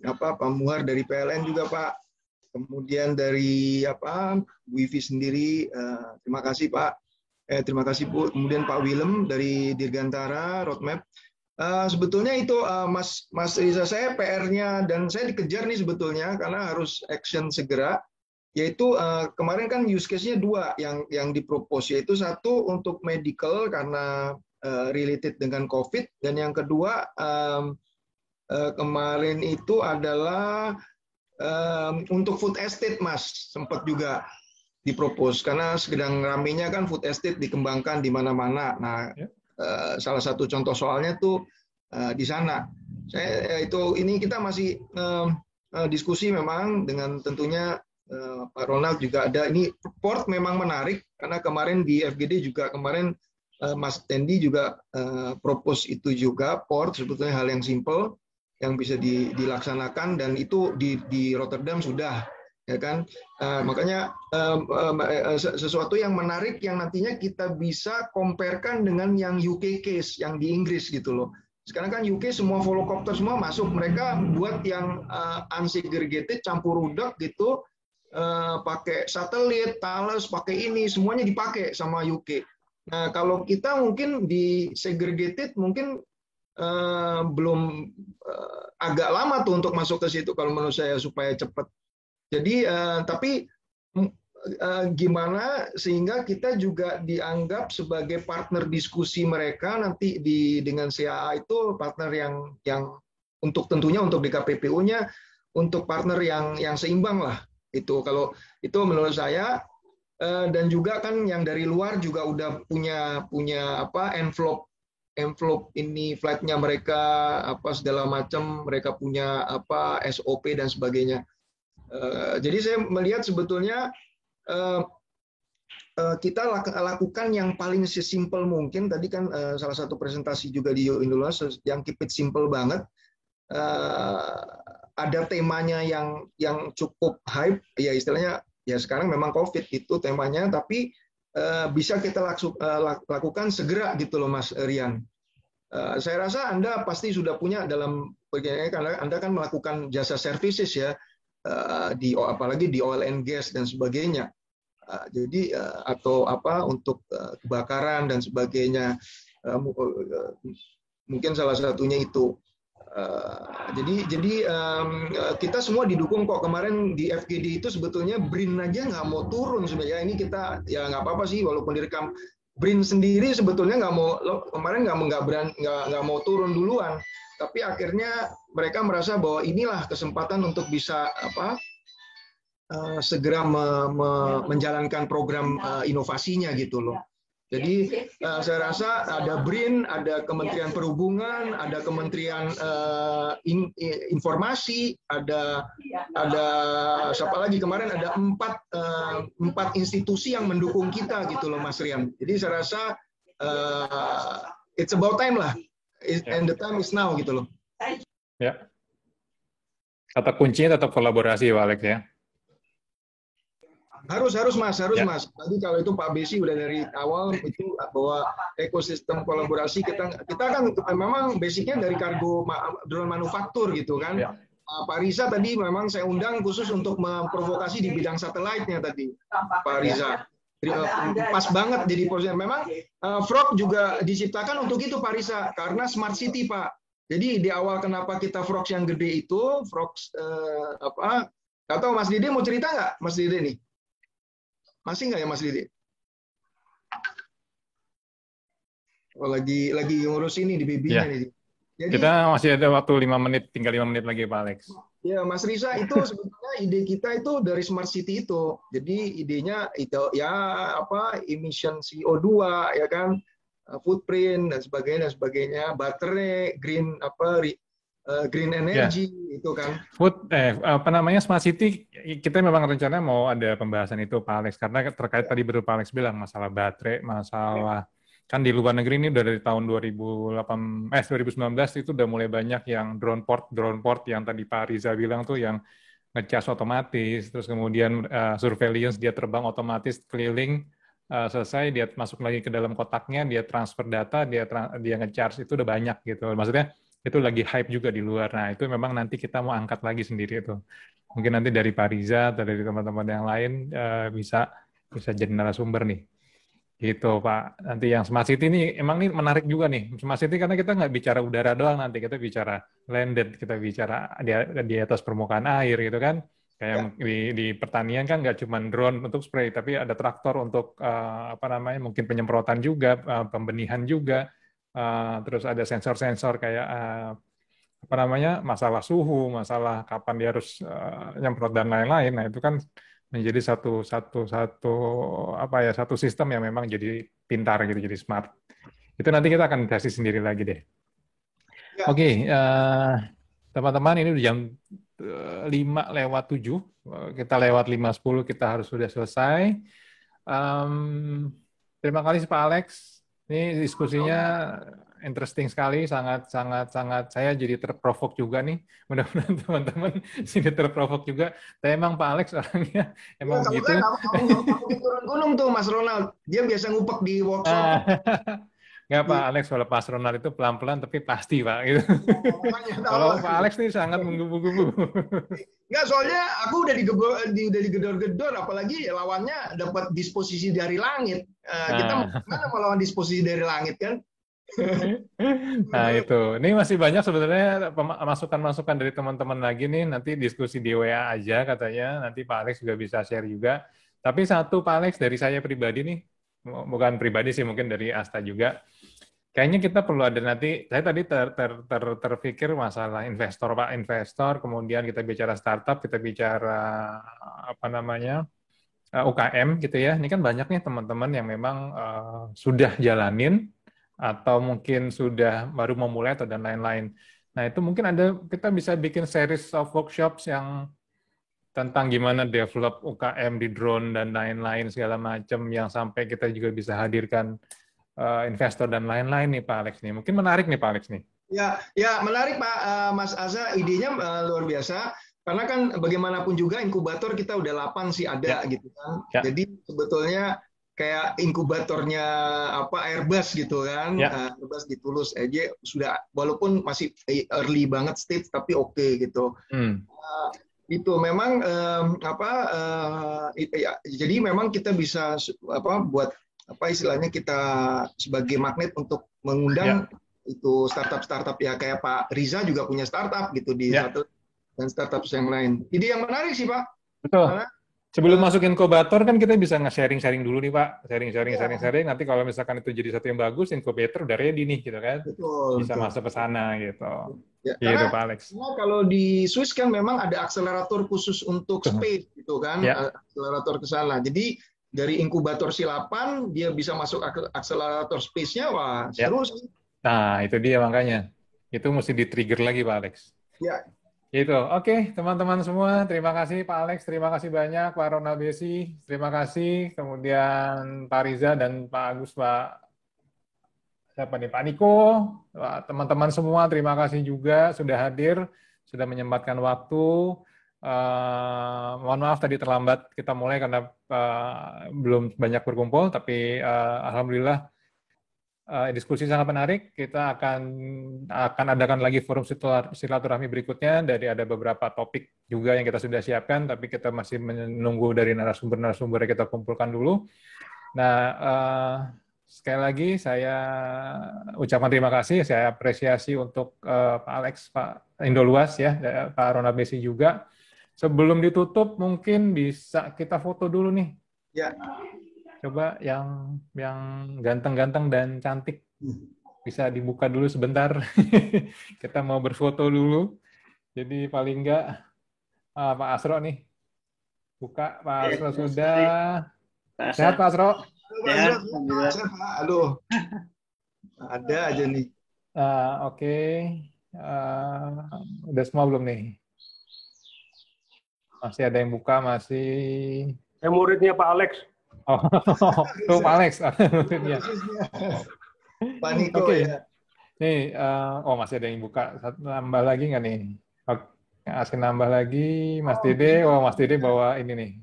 Pak Muhar dari PLN juga Pak, kemudian dari Bu Ivi sendiri, terima kasih Pak. Terima kasih Bu. Kemudian Pak Willem dari Dirgantara Roadmap. Sebetulnya itu Mas Riza, saya PR-nya dan saya dikejar nih sebetulnya karena harus action segera. Yaitu kemarin kan use case-nya 2 yang dipropose, yaitu satu untuk medical karena related dengan COVID, dan yang kedua kemarin itu adalah untuk food estate, Mas, sempat juga dipropose karena sedang ramenya kan food estate dikembangkan di mana-mana. Nah, salah satu contoh soalnya tuh di sana. Ini kita masih diskusi memang dengan tentunya Pak Ronald juga ada. Ini port memang menarik karena kemarin di FGD juga kemarin Mas Tendi juga propose itu juga, port sebetulnya hal yang simple yang bisa dilaksanakan, dan itu di Rotterdam sudah, ya kan. Makanya sesuatu yang menarik yang nantinya kita bisa comparekan dengan yang UK case yang di Inggris gitu loh. Sekarang kan UK semua volocopter semua masuk, mereka buat yang unsegregated campur udang gitu, pakai satelit, Thales, pakai ini, semuanya dipakai sama UK. Nah, kalau kita mungkin di segregated mungkin belum, agak lama tuh untuk masuk ke situ kalau menurut saya supaya cepat. Jadi tapi gimana sehingga kita juga dianggap sebagai partner diskusi mereka nanti dengan CAA itu partner yang untuk tentunya untuk DKPPU-nya untuk partner yang seimbang lah. Itu kalau itu menurut saya, dan juga kan yang dari luar juga udah punya envelope ini flight-nya mereka segala macam, mereka punya SOP dan sebagainya. Jadi saya melihat sebetulnya kita lakukan yang paling sesimpel mungkin. Tadi kan salah satu presentasi juga di Indonesia yang keep it simple banget. Ada temanya yang cukup hype, ya istilahnya ya sekarang memang COVID itu temanya, tapi bisa kita lakukan segera gitu loh Mas Rian. Saya rasa Anda pasti sudah punya dalam karena Anda kan melakukan jasa services ya, apalagi di oil and gas dan sebagainya. Jadi atau untuk kebakaran dan sebagainya, mungkin salah satunya itu. Jadi kita semua didukung kok. Kemarin di FGD itu sebetulnya BRIN aja nggak mau turun sebenarnya. Ini kita ya nggak apa-apa sih walaupun direkam. BRIN sendiri sebetulnya kemarin nggak mau turun duluan. Tapi akhirnya mereka merasa bahwa inilah kesempatan untuk bisa segera menjalankan program inovasinya gitu loh. Jadi saya rasa ada BRIN, ada Kementerian Perhubungan, ada Kementerian Informasi, ada siapa lagi kemarin ada 4 institusi yang mendukung kita gitu loh Mas Rian. Jadi saya rasa it's about time lah, and the time is now gitu loh. Ya. Kata kuncinya tetap kolaborasi Pak Alex ya. Harus Mas. Tadi kalau itu Pak Besi udah dari awal itu bahwa ekosistem kolaborasi kita kan memang basicnya dari kargo drone manufaktur gitu kan. Ya. Pak Riza tadi memang saya undang khusus untuk memprovokasi di bidang satelitnya tadi. Pak Riza. Pas banget jadi posisinya. Memang Frog juga diciptakan untuk itu Pak Riza, karena smart city Pak. Jadi di awal kenapa kita Frogs yang gede itu, Frogs atau Mas Dede mau cerita nggak Mas Dede nih? Masih nggak ya Mas Didi? Oh, lagi ngurus ini di babynya ya. nih. Jadi, kita masih ada waktu 5 menit, tinggal 5 menit lagi Pak Alex. Ya Mas Riza, itu sebetulnya ide kita itu dari Smart City itu. Jadi idenya itu ya emission CO2 ya kan, footprint dan sebagainya, baterai, green energy itu kan. Smart City, kita memang rencana mau ada pembahasan itu Pak Alex, karena terkait tadi baru Pak Alex bilang masalah baterai, masalah kan di luar negeri ini udah dari tahun 2019 itu udah mulai banyak yang drone port yang tadi Pak Riza bilang tuh yang ngecas otomatis, terus kemudian surveillance, dia terbang otomatis keliling, selesai dia masuk lagi ke dalam kotaknya, dia transfer data, dia ngecharge, itu udah banyak gitu. Maksudnya itu lagi hype juga di luar. Nah, itu memang nanti kita mau angkat lagi sendiri itu. mungkin nanti dari Pak Riza atau dari teman-teman yang lain bisa jadi narasumber nih. Gitu Pak. Nanti yang Smart City ini emang nih menarik juga nih. Smart City karena kita nggak bicara udara doang, nanti kita bicara landed, kita bicara di atas permukaan air gitu kan. Kayak di pertanian kan nggak cuma drone untuk spray, tapi ada traktor untuk mungkin penyemprotan juga, pembenihan juga, terus ada sensor-sensor kayak masalah suhu, masalah kapan dia harus nyemprot dan lain-lain. Nah itu kan menjadi satu sistem yang memang jadi pintar gitu, jadi smart. Itu nanti kita akan kasih sendiri lagi deh. Ya. Oke, teman-teman, ini udah jam 5:07, kita lewat 5:10, kita harus sudah selesai. Terima kasih Pak Alex. Ini diskusinya interesting sekali, sangat saya jadi terprovok juga nih. Mudah-mudahan teman-teman sini terprovok juga. Tapi emang Pak Alex orangnya emang begitu. Kamu turun gunung tuh Mas Ronald, dia biasa ngupek di workshop. Nggak Pak Alex, kalau Pak Ronald itu pelan-pelan tapi pasti Pak. Gitu. Kalau Pak Alex nih sangat menggebu-gebu. Nggak, soalnya aku udah digedor-gedor, apalagi lawannya dapat disposisi dari langit. Kita mana mau lawan disposisi dari langit kan? Nah itu, ini masih banyak sebenarnya masukan-masukan dari teman-teman lagi nih, nanti diskusi di WA aja katanya, nanti Pak Alex juga bisa share juga. Tapi satu Pak Alex dari saya pribadi nih, bukan pribadi sih, mungkin dari Asta juga, kayaknya kita perlu ada nanti, saya tadi terpikir masalah investor Pak, investor, kemudian kita bicara startup, kita bicara UKM gitu ya, ini kan banyak nih teman-teman yang memang sudah jalanin, atau mungkin sudah baru memulai atau dan lain-lain. Nah itu mungkin kita bisa bikin series of workshops yang tentang gimana develop UKM di drone dan lain-lain segala macam, yang sampai kita juga bisa hadirkan investor dan lain-lain nih Pak Alex nih. Mungkin menarik nih Pak Alex nih. Ya menarik Pak Mas Aza, idenya luar biasa. Karena kan bagaimanapun juga inkubator kita udah 8 sih ada gitu kan. Ya. Jadi sebetulnya kayak inkubatornya Airbus gitu kan, Airbus di Toulouse aja sudah, walaupun masih early banget stage tapi oke gitu. Itu memang jadi memang kita bisa buat istilahnya kita sebagai magnet untuk mengundang itu startup ya, kayak Pak Riza juga punya startup gitu di satu dan startup yang lain. Ide yang menarik sih Pak. Betul. Karena, sebelum masuk inkubator kan kita bisa nge-sharing dulu nih Pak, sharing. Nanti kalau misalkan itu jadi satu yang bagus, inkubator udah ready nih gitu kan, bisa masuk ke sana gitu. Ya, gitu Pak Alex. Karena kalau di Swiss kan memang ada akselerator khusus untuk space gitu kan, akselerator ke sana. Jadi dari inkubator silapan dia bisa masuk akselerator space-nya, wah seru sih. Nah itu dia makanya, itu mesti di-trigger lagi Pak Alex. Ya. Gitu. Oke, teman-teman semua, terima kasih Pak Alex, terima kasih banyak Pak Ronald Besi, terima kasih, kemudian Pak Riza dan Pak Agus, Pak Niko, teman-teman semua, terima kasih juga sudah hadir, sudah menyempatkan waktu. Mohon maaf tadi terlambat kita mulai karena belum banyak berkumpul, tapi alhamdulillah diskusi sangat menarik. Kita akan adakan lagi forum silaturahmi berikutnya, dari ada beberapa topik juga yang kita sudah siapkan, tapi kita masih menunggu dari narasumber-narasumber yang kita kumpulkan dulu. Nah, sekali lagi saya ucapkan terima kasih, saya apresiasi untuk Pak Alex, Pak Indoluas ya, Pak Ronald Besi juga. Sebelum ditutup mungkin bisa kita foto dulu nih. Ya. Coba yang ganteng-ganteng dan cantik bisa dibuka dulu sebentar. Kita mau berfoto dulu. Jadi paling enggak Pak Asro nih. Buka Pak Asro sudah. Sehat Pak Asro? Sehat. Aduh. Ada aja nih. Oke. Udah semua belum nih? Masih ada yang buka, masih. Saya muridnya Pak Alex. Oh, tuh Pak Alex. Pak Niko ya. Nih, masih ada yang buka. Nambah lagi nggak nih? Oke, asli nambah lagi. Mas Dede, Mas Dede bawa ini nih.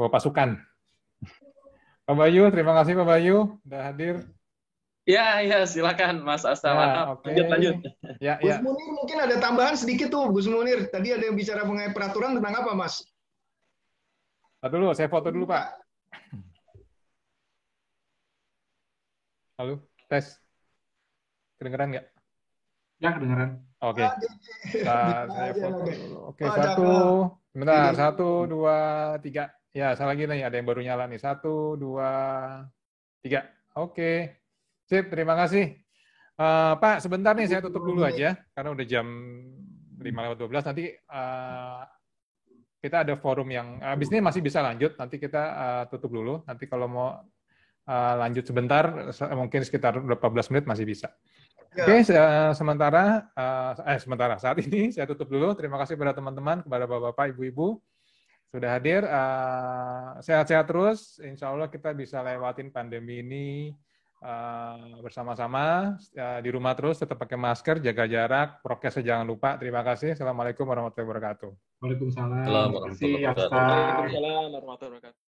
Bawa pasukan. Pak Bayu, terima kasih Pak Bayu udah hadir. Ya, silakan Mas Asta. Maaf. oke. Lanjut. Gus Munir mungkin ada tambahan sedikit tuh, Gus Munir. Tadi ada yang bicara mengenai peraturan tentang apa, Mas? Dulu, saya foto dulu, Pak. Halo, tes. Kedengeran nggak? Ya, kedengeran. Oke. Saya foto dulu. Oke, sebentar. 1, 2, 3. Ya, saya lagi nih, ada yang baru nyala nih. 1, 2, 3. Oke. Sip, terima kasih. Pak, sebentar nih saya tutup dulu aja, karena udah jam 5:12. Nanti kita ada forum yang, abis ini masih bisa lanjut, nanti kita tutup dulu. Nanti kalau mau lanjut sebentar, mungkin sekitar 14 menit masih bisa. Oke, sementara saat ini saya tutup dulu. Terima kasih kepada teman-teman, kepada bapak-bapak, ibu-ibu sudah hadir. Sehat-sehat terus. Insya Allah kita bisa lewatin pandemi ini bersama-sama. Di rumah terus, tetap pakai masker, jaga jarak, prokesnya jangan lupa. Terima kasih. Assalamualaikum warahmatullahi wabarakatuh. Waalaikumsalam. Waalaikumsalam warahmatullahi wabarakatuh. Waalaikumsalam warahmatullahi wabarakatuh.